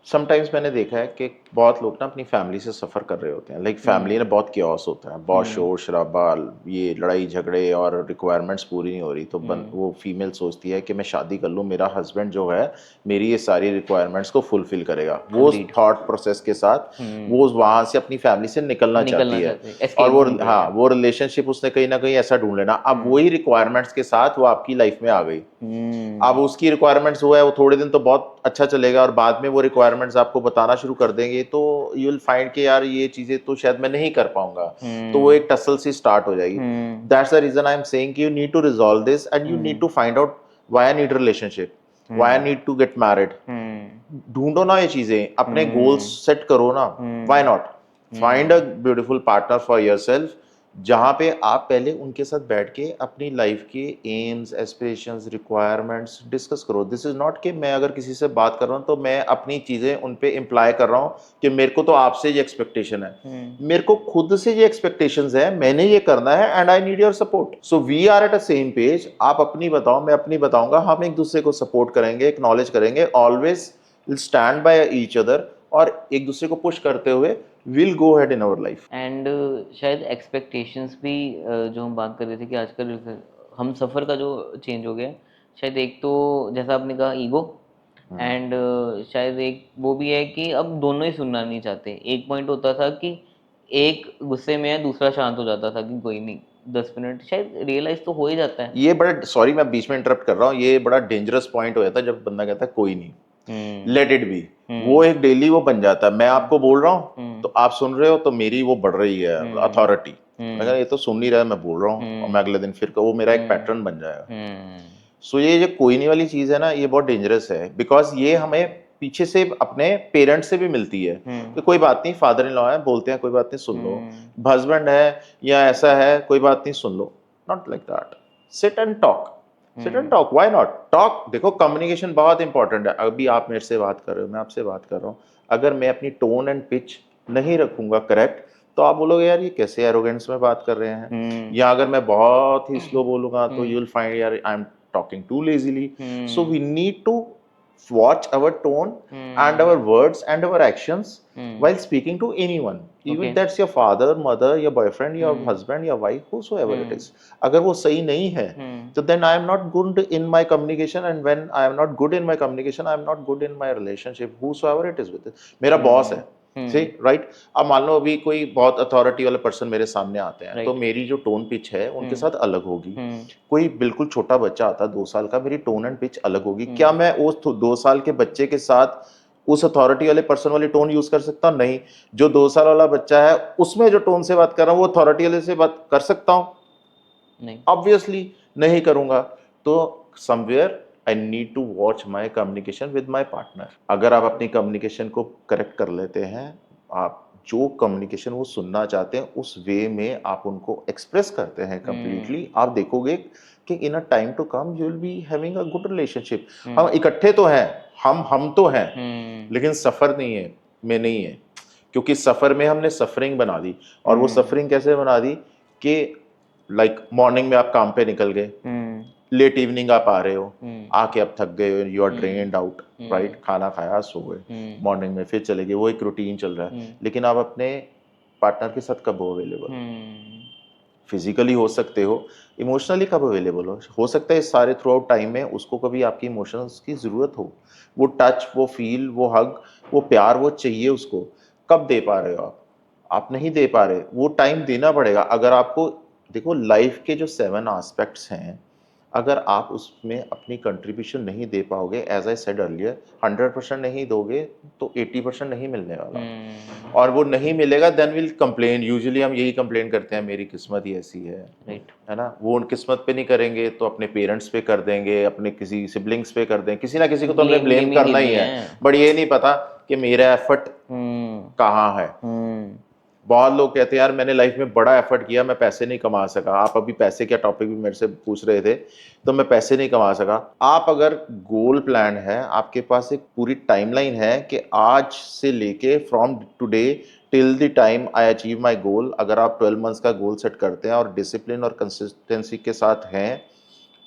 समटाइम्स मैंने देखा है कि बहुत लोग ना अपनी फैमिली से सफ़र कर रहे होते हैं, लाइक फैमिली में बहुत क्योस होता है, बहुत शोर शराबा, ये लड़ाई झगड़े और रिक्वायरमेंट्स पूरी नहीं हो रही, तो वो फीमेल सोचती है कि मैं शादी कर लूँ, मेरा हस्बैंड जो है मेरी ये सारी रिक्वायरमेंट्स को फुलफिल करेगा। वो कंप्लीट थॉट प्रोसेस के साथ वो वहाँ से अपनी फैमिली से निकलना निकलना चाहती है, चाहते हैं, और एस्केप वो, ढूंढ रहे हाँ, हैं। वो रिलेशनशिप उसने कहीं ना कहीं ऐसा ढूंढ लेना। अब वही रिक्वायरमेंट्स के साथ वो आपकी लाइफ में आ गई। अब उसकी रिक्वायरमेंट्स वो है, वो थोड़े दिन तो बहुत अच्छा चलेगा और बाद में वो रिक्वायरमेंट्स आपको बताना शुरू कर देंगे, तो यू विल फाइंड कि यार ये चीजें तो शायद मैं नहीं कर पाऊंगा। तो वो एक टसल सी स्टार्ट हो जाएगी। That's the reason I am saying कि you need to resolve this and you need to find out why I need relationship, why I need to get married. ढूंढो ना ये चीजें, अपने गोल्स सेट करो ना। Why not find a beautiful partner for yourself, जहाँ पे आप पहले उनके साथ बैठ के अपनी लाइफ के एम्स, एस्पिरेशंस, रिक्वायरमेंट्स डिस्कस करो। दिस इज नॉट कि मैं अगर किसी से बात कर रहा हूँ तो मैं अपनी चीज़ें उन पे इम्प्लाई कर रहा हूँ कि मेरे को तो आपसे ये एक्सपेक्टेशन है। मेरे को खुद से ये एक्सपेक्टेशंस है, मैंने ये करना है and I need your support. So we are at a same page. आप अपनी बताओ, मैं अपनी बताऊंगा, हम एक दूसरे को सपोर्ट करेंगे, एक्नॉलेज करेंगे, always will stand by each other, और एक दूसरे को पुश करते हुए will go head in our life. And शायद एक्सपेक्टेशंस भी जो हम बात कर रहे थे कि आजकल हम सफ़र का जो चेंज हो गया है, शायद एक तो जैसा आपने कहा ईगो, एंड शायद एक वो भी है कि अब दोनों ही सुनना नहीं चाहते। एक पॉइंट होता था कि एक गुस्से में है, दूसरा शांत हो जाता था कि कोई नहीं, 10 मिनट शायद रियलाइज तो हो ही जाता है। ये बड़ा, सॉरी मैं बीच में इंटरप्ट कर रहा हूँ, ये बड़ा डेंजरस पॉइंट हो जाता है जब बंदा कहता है कोई नहीं, लेट इट बी। वो एक डेली वो बन जाता है, मैं आपको बोल रहा हूँ तो आप सुन रहे हो, तो मेरी वो बढ़ रही है अथॉरिटी। मैं कहा ये तो सुन नहीं रहा है, मैं बोल रहा हूँ, और मैं अगले दिन फिर वो मेरा एक पैटर्न बन जाएगा। सो ये जो कोई नहीं वाली चीज है ना, ये बहुत डेंजरस है, बिकॉज ये हमें पीछे से अपने पेरेंट्स से भी मिलती है कि कोई बात नहीं, फादर इन लॉ है, बोलते हैं कोई बात नहीं, सुन लो। हस्बैंड है या ऐसा है, कोई बात नहीं, सुन लो। Not like that. Sit and talk, sit and talk, why not talk. देखो कम्युनिकेशन बहुत इंपॉर्टेंट है। अभी आप मेरे से बात कर रहे हो, मैं आपसे बात कर रहा हूँ, अगर मैं अपनी टोन एंड पिच नहीं रखूंगा करेक्ट, तो आप बोलोगे यार ये कैसे एरोगेंस में बात कर रहे हैं। या अगर मैं बहुत ही स्लो बोलूंगा तो यू विल फाइंड यार I M talking too lazily. So we need to watch our tone and our words and our actions while speaking to anyone. Even Okay. that's your father, mother, your boyfriend, your husband, your wife, whosoever it is. अगर वो सही नहीं है, तो then I am not good in my communication, and when I am not good in my communication, I am not good in my relationship, whosoever it is with it. मेरा boss है, सी right. अब मान लो अभी कोई बहुत authority वाले person मेरे सामने आते हैं, तो मेरी जो टोन पिच है उनके साथ अलग होगी। कोई बिल्कुल छोटा बच्चा आता है 2 साल का, मेरी टोन एंड पिच अलग होगी। क्या मैं उस 2 साल के बच्चे के साथ उस अथॉरिटी वाले पर्सन वाली टोन यूज कर सकता हूँ? नहीं। जो 2 साल वाला बच्चा है उसमें जो टोन से बात कर रहा हूँ वो अथॉरिटी वाले से बात कर सकता हूँ? नहीं, ऑब्वियसली नहीं करूंगा। तो somewhere I need to watch my communication with my partner. अगर आप अपनी कम्युनिकेशन को करेक्ट कर लेते हैं, आप जो कम्युनिकेशन वो सुनना चाहते हैं उस वे में आप उनको एक्सप्रेस करते हैं कंप्लीटली, आप देखोगे कि in a time to come you will be having a good relationship. हम इकट्ठे तो हैं, हम तो हैं, लेकिन सफर नहीं है, में नहीं है, क्योंकि सफर में हमने सफरिंग बना दी। और वो सफरिंग कैसे बना दी कि लाइक मॉर्निंग में आप काम पे निकल गए, लेट इवनिंग आप आ रहे हो, आके आप थक गए, you are drained out, right, खाना खाया, सो गए, मॉर्निंग में फिर चले गए, वो एक रूटीन चल रहा है। लेकिन आप अपने पार्टनर के साथ कब हो अवेलेबल? फिजिकली हो सकते हो, इमोशनली कब अवेलेबल हो सकता है इस सारे थ्रू आउट टाइम में उसको कभी आपकी इमोशंस की ज़रूरत हो, वो टच, वो फील, वो हग, वो प्यार, वो चाहिए उसको, कब दे पा रहे हो आप नहीं दे पा रहे, वो टाइम देना पड़ेगा। अगर आपको देखो लाइफ के जो 7 एस्पेक्ट्स हैं, अगर आप उसमें अपनी कंट्रीब्यूशन नहीं दे पाओगे, एज़ आई सेड अर्लियर 100% नहीं दोगे, तो 80% नहीं मिलने वाला। और वो नहीं मिलेगा देन विल कंप्लेन, यूजुअली हम यही कंप्लेन करते हैं मेरी किस्मत ही ऐसी राइट। है ना? वो उन किस्मत पे नहीं करेंगे तो अपने पेरेंट्स पे कर देंगे, अपने किसी सिबलिंग्स पे कर देंगे, किसी ना किसी को तो हमने ब्लेम गेमिंग ही करना ही नहीं है, है। बट ये नहीं पता कि मेरा एफर्ट हम्म। कहाँ है। हम्म। बहुत लोग कहते हैं यार मैंने लाइफ में बड़ा एफर्ट किया, मैं पैसे नहीं कमा सका। आप अभी पैसे का टॉपिक भी मेरे से पूछ रहे थे, तो मैं पैसे नहीं कमा सका। आप अगर गोल प्लान है, आपके पास एक पूरी टाइमलाइन है कि आज से लेके from today till the time I achieve my goal, अगर आप 12 मंथ्स का गोल सेट करते हैं और डिसिप्लिन और कंसिस्टेंसी के साथ हैं,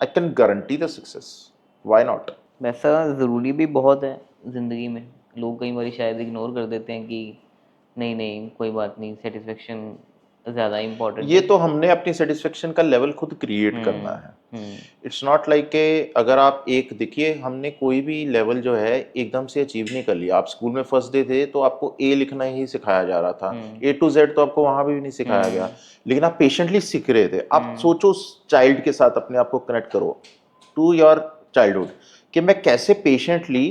I can guarantee the success. Why not? वैसा ज़रूरी भी बहुत है ज़िंदगी में। लोग कई बार शायद इग्नोर कर देते हैं कि नहीं नहीं कोई बात नहीं, सेटिस्फेक्शन ज़्यादा इम्पोर्टेंट ये है। तो हमने अपनी सेटिस्फेक्शन का लेवल खुद क्रिएट करना हम्म। है। हम्म। इट्स नॉट लाइक के अगर आप एक देखिए, हमने कोई भी लेवल जो है एकदम से अचीव नहीं कर लिया। आप स्कूल में फर्स्ट डे थे तो आपको ए लिखना ही सिखाया जा रहा था, हम्म। ए टू जेड तो आपको वहां भी नहीं सिखाया गया, हम्म। लेकिन आप पेशेंटली सीख रहे थे। आप हम्म। सोचो उस चाइल्ड के साथ अपने आप को कनेक्ट करो, टू योर चाइल्डहुड, कि मैं कैसे पेशेंटली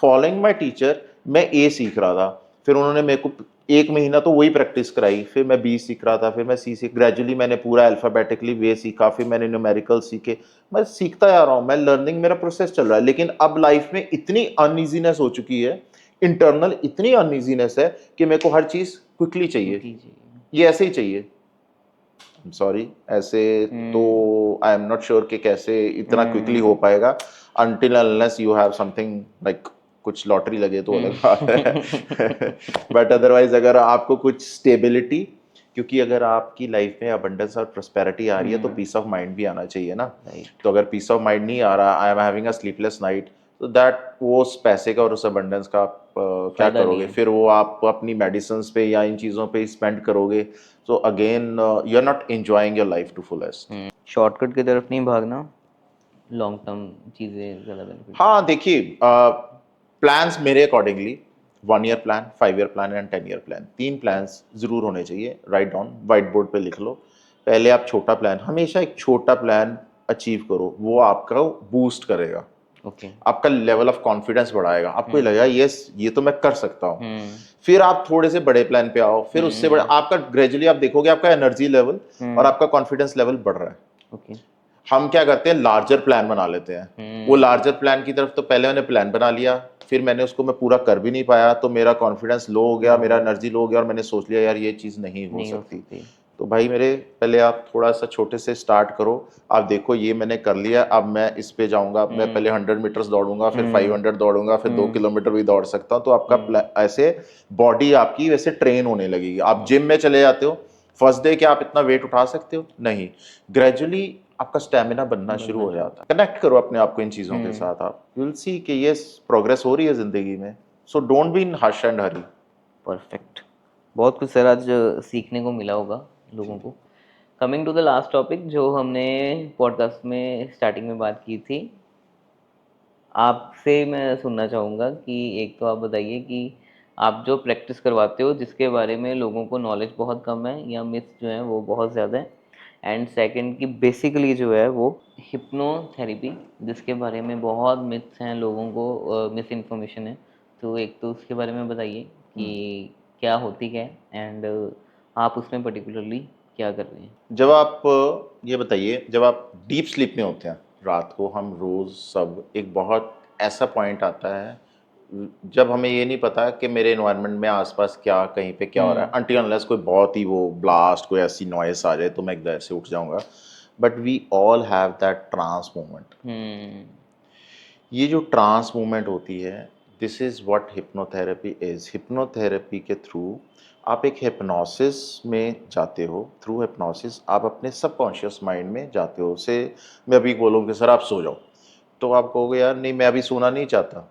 फॉलोइंग माई टीचर मैं ए सीख रहा था। फिर उन्होंने मेरे को 1 महीना तो वही प्रैक्टिस कराई, फिर मैं बी सीख रहा था, फिर मैं सी सीख, ग्रेजुअली मैंने पूरा अल्फाबेटिकली वे सीखा, फिर मैंने न्यूमेरिकल सीखे। मैं सीखता जा रहा हूँ, मैं लर्निंग, मेरा प्रोसेस चल रहा है। लेकिन अब लाइफ में इतनी अनइजीनेस हो चुकी है, इंटरनल इतनी अनइजीनेस है कि मेरे को हर चीज क्विकली चाहिए, कीजिए। ये ऐसे ही चाहिए। सॉरी, ऐसे तो आई एम नॉट श्योर कि कैसे इतना क्विकली हो पाएगा, until unless you have something like कुछ लॉटरी लगे तो अलग बात है। बट अदरवाइज अगर आपको कुछ स्टेबिलिटी, क्योंकि अगर आपकी लाइफ में अबंडेंस और प्रोस्पेरिटी आ रही है तो पीस ऑफ माइंड भी आना चाहिए ना। तो अगर पीस ऑफ माइंड नहीं आ रहा, I am having a sleepless night, तो दैट वो उस पैसे का और उस अबंडेंस का आप क्या फायदा नहीं करोगे? है। फिर वो आप अपनी मेडिसिन पे या इन चीज़ों पे स्पेंड करोगे, so again you're not enjoying your life to fullest। Shortcut की तरफ नहीं भागना, लॉन्ग टर्म चीज़ें ज़्यादा बेनिफिट हाँ देती देखिए, प्लान्स मेरे accordingly 1 year plan, 5 year plan and 10 year plan, 3 plans जरूर होने चाहिए। राइट डाउन, व्हाइट बोर्ड पे लिख लो। पहले आप छोटा प्लान, हमेशा एक छोटा प्लान अचीव करो, वो आपका बूस्ट करेगा, है। ओके। आपका लेवल ऑफ कॉन्फिडेंस बढ़ाएगा, आपको ये लगेगा यस ये तो मैं कर सकता हूँ। हम्म। फिर आप थोड़े से बड़े प्लान पे आओ, फिर उससे बड़े, आपका ग्रेजुअली आप देखोगे आपका एनर्जी लेवल और आपका कॉन्फिडेंस लेवल बढ़ रहा है। ओके। हम क्या करते हैं, लार्जर प्लान बना लेते हैं। वो लार्जर प्लान की तरफ तो पहले मैंने प्लान बना लिया, फिर मैंने उसको मैं पूरा कर भी नहीं पाया, तो मेरा कॉन्फिडेंस लो हो गया, मेरा एनर्जी लो हो गया और मैंने सोच लिया यार ये चीज़ नहीं हो नहीं हो सकती। सकती। तो भाई मेरे, पहले आप थोड़ा सा छोटे से स्टार्ट करो। आप देखो ये मैंने कर लिया, अब मैं इस पे जाऊंगा, मैं पहले 100 मीटर्स दौड़ूंगा, फिर 500 दौड़ूंगा, फिर 2 किलोमीटर भी दौड़ सकता हूँ। तो आपका ऐसे बॉडी आपकी वैसे ट्रेन होने लगेगी। आप जिम में चले जाते हो, फर्स्ट डे क्या आप इतना वेट उठा सकते हो? नहीं। ग्रेजुअली आपका स्टेमिना बनना शुरू हो जाता है। कनेक्ट करो अपने आप को इन चीज़ों के साथ, आप यू विल सी कि ये प्रोग्रेस हो रही है ज़िंदगी में। So don't be in hush and Hari. Perfect. बहुत कुछ सर आज सीखने को मिला होगा लोगों को। Coming to the last topic जो हमने पॉडकास्ट में स्टार्टिंग में बात की थी, आपसे मैं सुनना चाहूँगा कि एक तो आप बताइए कि आप जो प्रैक्टिस करवाते हो जिसके बारे में लोगों को नॉलेज बहुत कम है या मिथ्स जो हैं वो बहुत ज़्यादा है, एंड सेकंड कि बेसिकली जो है वो हिप्नोथेरेपी जिसके बारे में बहुत मिथ्स हैं, लोगों को मिस इन्फॉर्मेशन है। तो एक तो उसके बारे में बताइए कि क्या होती है, एंड आप उसमें पर्टिकुलरली क्या कर रहे हैं। जब आप ये बताइए, जब आप डीप स्लीप में होते हैं रात को, हम रोज़ सब एक बहुत ऐसा पॉइंट आता है जब हमें ये नहीं पता कि मेरे एनवायरनमेंट में आसपास क्या, कहीं पे क्या हो रहा है, अनटिल अनलेस कोई बहुत ही वो ब्लास्ट, कोई ऐसी नॉइस आ जाए तो मैं एकदम से उठ जाऊंगा। But we all have that trance moment. ये जो ट्रांस मूवमेंट होती है, this is what hypnotherapy is. Hypnotherapy के थ्रू आप एक हिप्नोसिस में जाते हो, थ्रू हिप्नोसिस आप अपने सबकॉन्शियस माइंड में जाते हो। से मैं अभी बोलूँ कि सर आप सो जाओ, तो आप कहोगे यार नहीं मैं अभी सोना नहीं चाहता,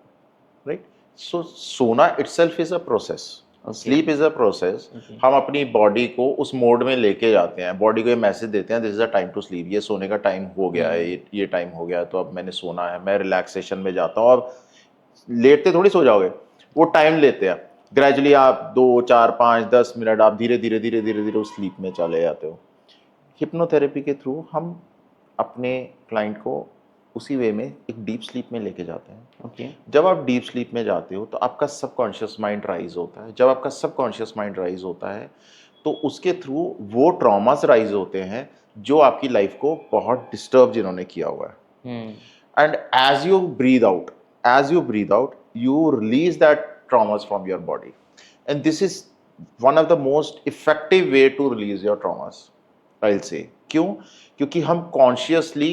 राइट? सो सोना itself is a process. Sleep is a process. Okay. हम अपनी बॉडी को उस मोड में लेके जाते हैं, बॉडी को ये मैसेज देते हैं this is a time to sleep, ये सोने का टाइम हो गया है, ये टाइम हो गया है, तो अब मैंने सोना है, मैं रिलैक्सेशन में जाता हूँ। अब लेटते थोड़ी सो जाओगे, वो टाइम लेते हैं। ग्रेजुअली आप 2 4 5 10 मिनट आप धीरे धीरे धीरे धीरे धीरे उस स्लीप में चले जाते हो। हिप्नोथेरेपी के थ्रू हम अपने क्लाइंट को उसी वे में एक डीप स्लीप में लेके जाते हैं। Okay. जब आप डीप स्लीप में जाते हो तो आपका सबकॉन्शियस माइंड राइज होता है। जब आपका सबकॉन्शियस माइंड राइज होता है तो उसके थ्रू वो ट्रॉमास राइज होते हैं जो आपकी लाइफ को बहुत डिस्टर्ब जिन्होंने किया हुआ है। And as you breathe out, you release that traumas from your body, and this is one of the most effective way to release your traumas, I'll say। क्यों? क्योंकि हम कॉन्शियसली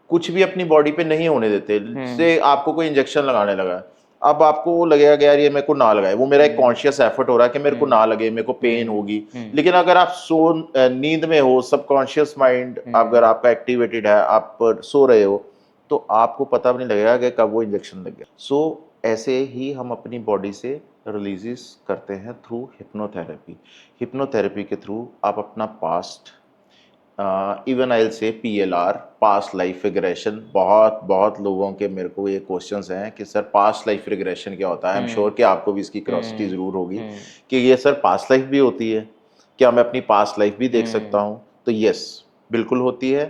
कुछ भी अपनी बॉडी पे नहीं होने देते। से आपको कोई इंजेक्शन लगाने लगा, अब आपको लगेगा कि यार ये मेरे को ना लगाए, वो मेरा एक कॉन्शियस एफर्ट हो रहा है कि मेरे को ना लगे, मेरे को पेन होगी। लेकिन अगर आप नींद में हो, सबकॉन्शियस माइंड अगर आपका एक्टिवेटेड है, आप सो रहे हो, तो आपको पता भी नहीं लगेगा कि कब वो इंजेक्शन लग गया। सो ऐसे ही हम अपनी बॉडी से रिलीजेस करते हैं थ्रू हिप्नोथेरेपी। हिप्नोथेरेपी के थ्रू आप अपना past, even I will say PLR, past life regression, बहुत बहुत लोगों के मेरे को ये क्वेश्चंस हैं कि सर पास्ट लाइफ रिग्रेशन क्या होता है। आई एम श्योर कि आपको भी इसकी क्यूरियोसिटी ज़रूर होगी कि ये सर पास्ट लाइफ भी होती है क्या, मैं अपनी पास्ट लाइफ भी देख सकता हूँ? तो यस, बिल्कुल होती है।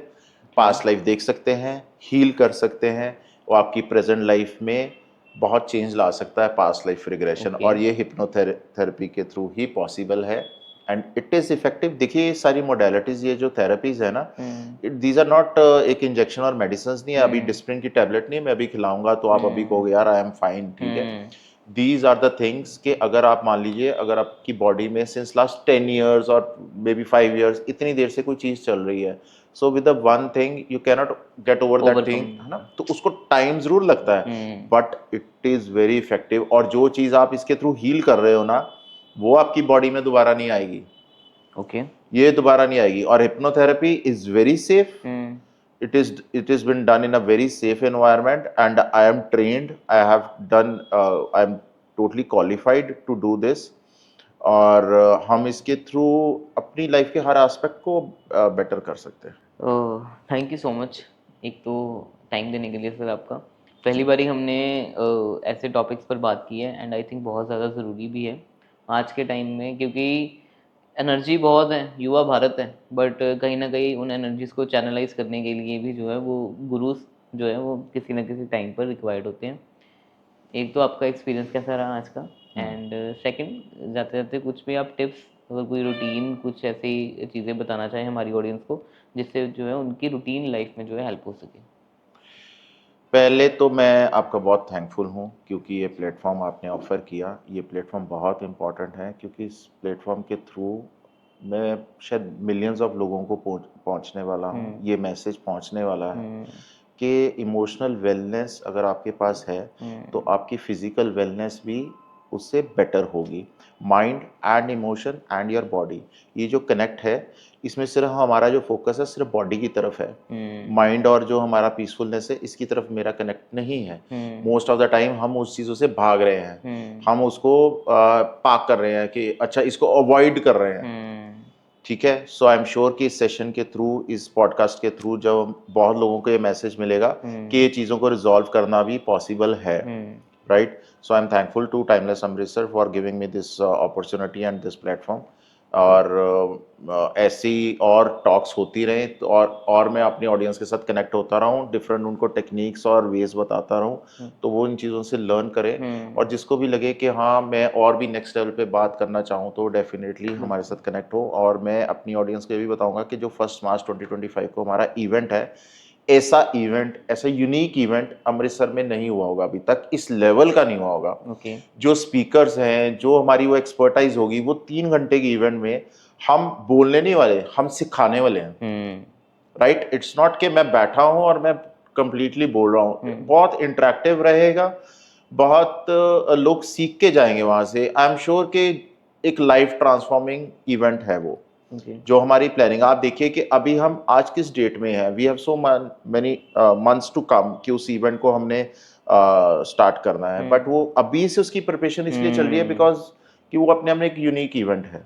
पास्ट लाइफ देख सकते हैं, हील कर सकते हैं, वो आपकी प्रेजेंट लाइफ में बहुत चेंज ला सकता है पास्ट लाइफ रिग्रेशन। और ये हिप्नोथेरेपी के थ्रू ही पॉसिबल है एंड इट इज इफेक्टिव। देखिए ये सारी मोडेलिटीज, ये जो थेरेपीज है ना, दीज आर नॉट एक इंजेक्शन और मेडिसिन नहीं है। अभी डिस्प्रिन की टैबलेट नहीं मैं अभी खिलाऊंगा तो आप अभी कहोगे यार आई एम फाइन, ठीक है। दीज आर द थिंग्स कि अगर आप मान लीजिए अगर आपकी बॉडी में सिंस लास्ट 10 years और मे बी 5 years इतनी देर से कोई चीज़ चल रही है, so with the one thing you cannot get over that thing, है ना। तो उसको टाइम जरूर लगता है but it is very effective. और जो चीज़ आप इसके थ्रू हील कर रहे हो ना, वो आपकी बॉडी में दोबारा नहीं आएगी। ओके। ये दोबारा नहीं आएगी। और hypnotherapy is very safe. it is been done in a very safe environment and I am trained, I have done, I am totally qualified to do this। और हम इसके थ्रू अपनी लाइफ के हर एस्पेक्ट को बेटर कर सकते हैं। Thank you so much, एक तो टाइम देने के लिए सर आपका। पहली बारी हमने ऐसे टॉपिक्स पर बात की है एंड आई थिंक बहुत ज़्यादा ज़रूरी भी है आज के टाइम में, क्योंकि एनर्जी बहुत है, युवा भारत है, बट कहीं ना कहीं उन एनर्जीज को चैनलाइज करने के लिए भी जो है वो गुरुज जो है वो किसी न किसी टाइम पर रिक्वायर्ड होते हैं। एक तो आपका एक्सपीरियंस कैसा रहा आज का, एंड सेकंड जाते जाते कुछ भी आप टिप्स, अगर कोई रूटीन कुछ ऐसी चीज़ें बताना चाहें हमारी ऑडियंस को जिससे जो है उनकी रूटीन लाइफ में जो है हेल्प हो सके। पहले तो मैं आपका बहुत थैंकफुल हूँ क्योंकि ये प्लेटफॉर्म आपने ऑफ़र किया। ये प्लेटफॉर्म बहुत इम्पॉर्टेंट है क्योंकि इस प्लेटफॉर्म के थ्रू मैं शायद मिलियंस ऑफ लोगों को पहुँचने वाला हूँ। ये मैसेज पहुँचने वाला है कि इमोशनल वेलनेस अगर आपके पास है तो आपकी फिजिकल वेलनेस भी उससे बेटर होगी। Mind and emotion and your body, ये जो कनेक्ट है इसमें सिर्फ हमारा जो फोकस है सिर्फ बॉडी की तरफ है। माइंड और जो हमारा पीसफुलनेस है इसकी तरफ मेरा कनेक्ट नहीं है। मोस्ट ऑफ द टाइम हम उस चीज़ों से भाग रहे हैं, हम उसको पाक कर रहे हैं कि अच्छा इसको अवॉइड कर रहे हैं, ठीक है। सो आई एम श्योर कि इस सेशन के थ्रू, इस पॉडकास्ट के थ्रू जब बहुत लोगों को ये मैसेज मिलेगा कि ये चीज़ों को रिजॉल्व करना भी पॉसिबल है, right. So I am thankful to timeless Amritsar for giving me this opportunity and this platform. और ऐसी और टॉक्स होती रहें तो और मैं अपनी ऑडियंस के साथ कनेक्ट होता रहूँ, डिफरेंट उनको टेक्निक्स और वेज बताता रहूँ तो वो इन चीज़ों से लर्न करें। और जिसको भी लगे कि हाँ मैं और भी नेक्स्ट लेवल पे बात करना चाहूँ तो डेफिनेटली हमारे साथ कनेक्ट हो। और मैं अपनी ऑडियंस को ये भी बताऊँगा कि जो 1 मार्च 2025 को हमारा इवेंट है, ऐसा इवेंट, ऐसा यूनिक इवेंट अमृतसर में नहीं हुआ होगा अभी तक, इस लेवल का नहीं हुआ होगा। जो स्पीकर्स हैं, जो हमारी वो एक्सपर्टाइज होगी, वो 3 घंटे की इवेंट में हम बोलने नहीं वाले, हम सिखाने वाले हैं, राइट। इट्स नॉट कि मैं बैठा हूं और मैं कंप्लीटली बोल रहा हूँ। बहुत इंटरेक्टिव रहेगा, बहुत लोग सीख के जाएंगे वहां से। आई एम श्योर कि एक लाइफ ट्रांसफॉर्मिंग इवेंट है वो। जो हमारी प्लानिंग आप देखिए कि अभी हम आज किस डेट में हैं, we have so many months to come कि उस इवेंट को हमने स्टार्ट करना है। बट वो अभी से उसकी प्रिपरेशन इसलिए चल रही है बिकॉज कि वो अपने में एक यूनिक इवेंट है।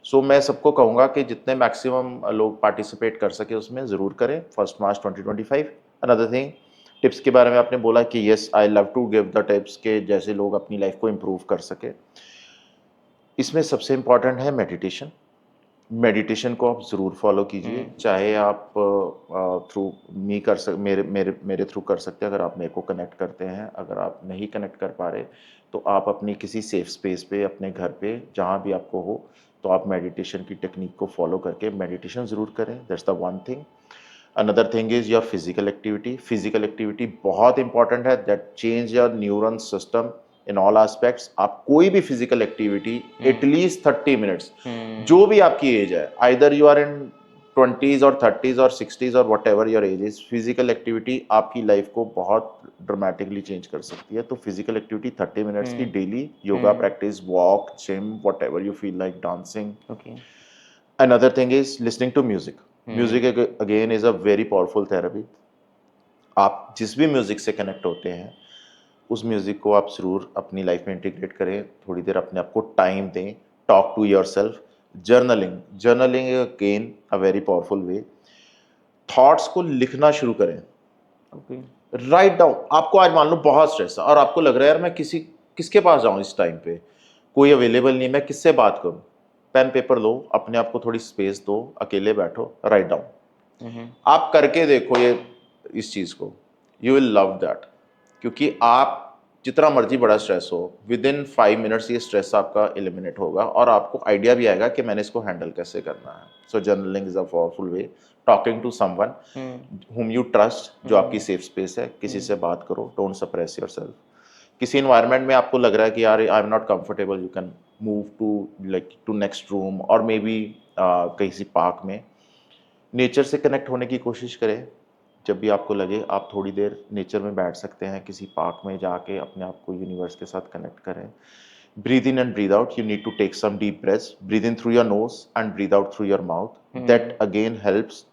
सो मैं सबको कहूँगा कि जितने मैक्सिमम लोग पार्टिसिपेट कर सके उसमें ज़रूर करें 1 मार्च 2025। अनदर थिंग, टिप्स के बारे में आपने बोला कि yes I love to give the tips के जैसे लोग अपनी लाइफ को इम्प्रूव कर सके। इसमें सबसे इम्पॉर्टेंट है मेडिटेशन। मेडिटेशन को आप ज़रूर फॉलो कीजिए, चाहे आप थ्रू मी कर सक मेरे मेरे मेरे थ्रू कर सकते हैं अगर आप मेरे को कनेक्ट करते हैं। अगर आप नहीं कनेक्ट कर पा रहे तो आप अपनी किसी सेफ स्पेस पे अपने घर पे जहाँ भी आपको हो तो आप मेडिटेशन की टेक्निक को फॉलो करके मेडिटेशन ज़रूर करें। That's the one thing. Another thing is your physical activity. Physical activity बहुत इंपॉर्टेंट है, that change your neuron system in all aspects. आप कोई भी फिजिकल एक्टिविटी एटलीस्ट 30 मिनट्स, जो भी आपकी एज है, either you are in 20s और 30s और 60s और what ever your age is, physical activity आपकी लाइफ को बहुत ड्रामेटिकली चेंज कर सकती है। तो फिजिकल एक्टिविटी 30 मिनट्स की daily, yoga practice, walk, gym, what ever you feel like, dancing. Okay. Another thing is listening to music. Music again is a very powerful therapy. आप जिस भी म्यूज़िक से कनेक्ट होते हैं उस म्यूज़िक को आप ज़रूर अपनी लाइफ में इंटीग्रेट करें। थोड़ी देर अपने आप को टाइम दें। Talk to yourself. Journaling again a very powerful way. Thoughts को लिखना शुरू करें। ओके। Write down. आपको आज मान लो बहुत स्ट्रेस है और आपको लग रहा है यार मैं किसके पास जाऊं इस टाइम पे, कोई अवेलेबल नहीं, मैं किससे बात करूं। पेन पेपर लो, अपने आप को थोड़ी स्पेस दो, अकेले बैठो, राइट डाउन। आप करके देखो ये इस चीज को, यू विल लव दैट। क्योंकि आप जितना मर्जी बड़ा स्ट्रेस हो, विद इन 5 मिनट्स ये स्ट्रेस आपका एलिमिनेट होगा और आपको आइडिया भी आएगा कि मैंने इसको हैंडल कैसे करना है। So journaling is a powerful way. Talking to someone whom you trust, जो आपकी सेफ स्पेस है, किसी से बात करो। Don't suppress yourself. किसी एनवायरनमेंट में आपको लग रहा है कि यार I am not comfortable, you can move to next room और मे बी किसी पार्क में। नेचर से कनेक्ट होने की कोशिश करें। जब भी आपको लगे आप थोड़ी देर नेचर में बैठ सकते हैं, किसी पार्क में जाके अपने आप को यूनिवर्स के साथ कनेक्ट करें। Breathe in and breathe out. You need to take some deep breaths. Breathe in through your nose and breathe out through your mouth. That again helps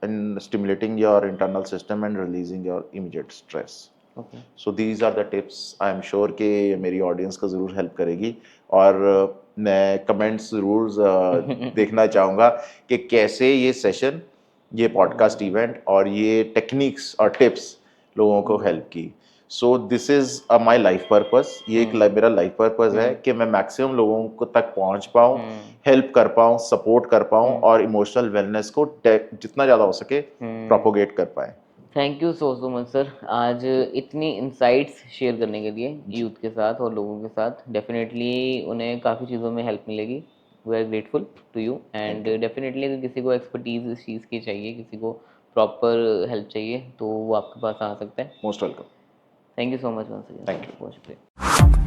in stimulating your internal system and releasing your immediate stress. Okay. So these are the tips. I am sure कि मेरी audience को ज़रूर help करेगी और मैं comments ज़रूर देखना चाहूँगा कि कैसे ये सेशन, ये पॉडकास्ट इवेंट और ये टेक्निक्स और टिप्स लोगों को हेल्प की। So this is my life purpose. ये एक मेरा लाइफ पर्पस है कि मैं मैक्सिमम लोगों को तक पहुंच पाऊँ, हेल्प कर पाऊँ, सपोर्ट कर पाऊँ और इमोशनल वेलनेस को जितना ज़्यादा हो सके प्रोपोगेट कर पाएँ। Thank you so much sir, आज इतनी इंसाइट्स शेयर करने के लिए यूथ के साथ और लोगों के साथ। डेफिनेटली उन्हें काफ़ी चीज़ों में हेल्प मिलेगी। We are grateful to you and definitely अगर किसी को एक्सपर्टीज इस चीज़ की चाहिए, किसी को प्रॉपर हेल्प चाहिए तो वो आपके पास आ सकता है। Most welcome. Thank you so much once अगेन। Thank you. बहुत शुक्रिया।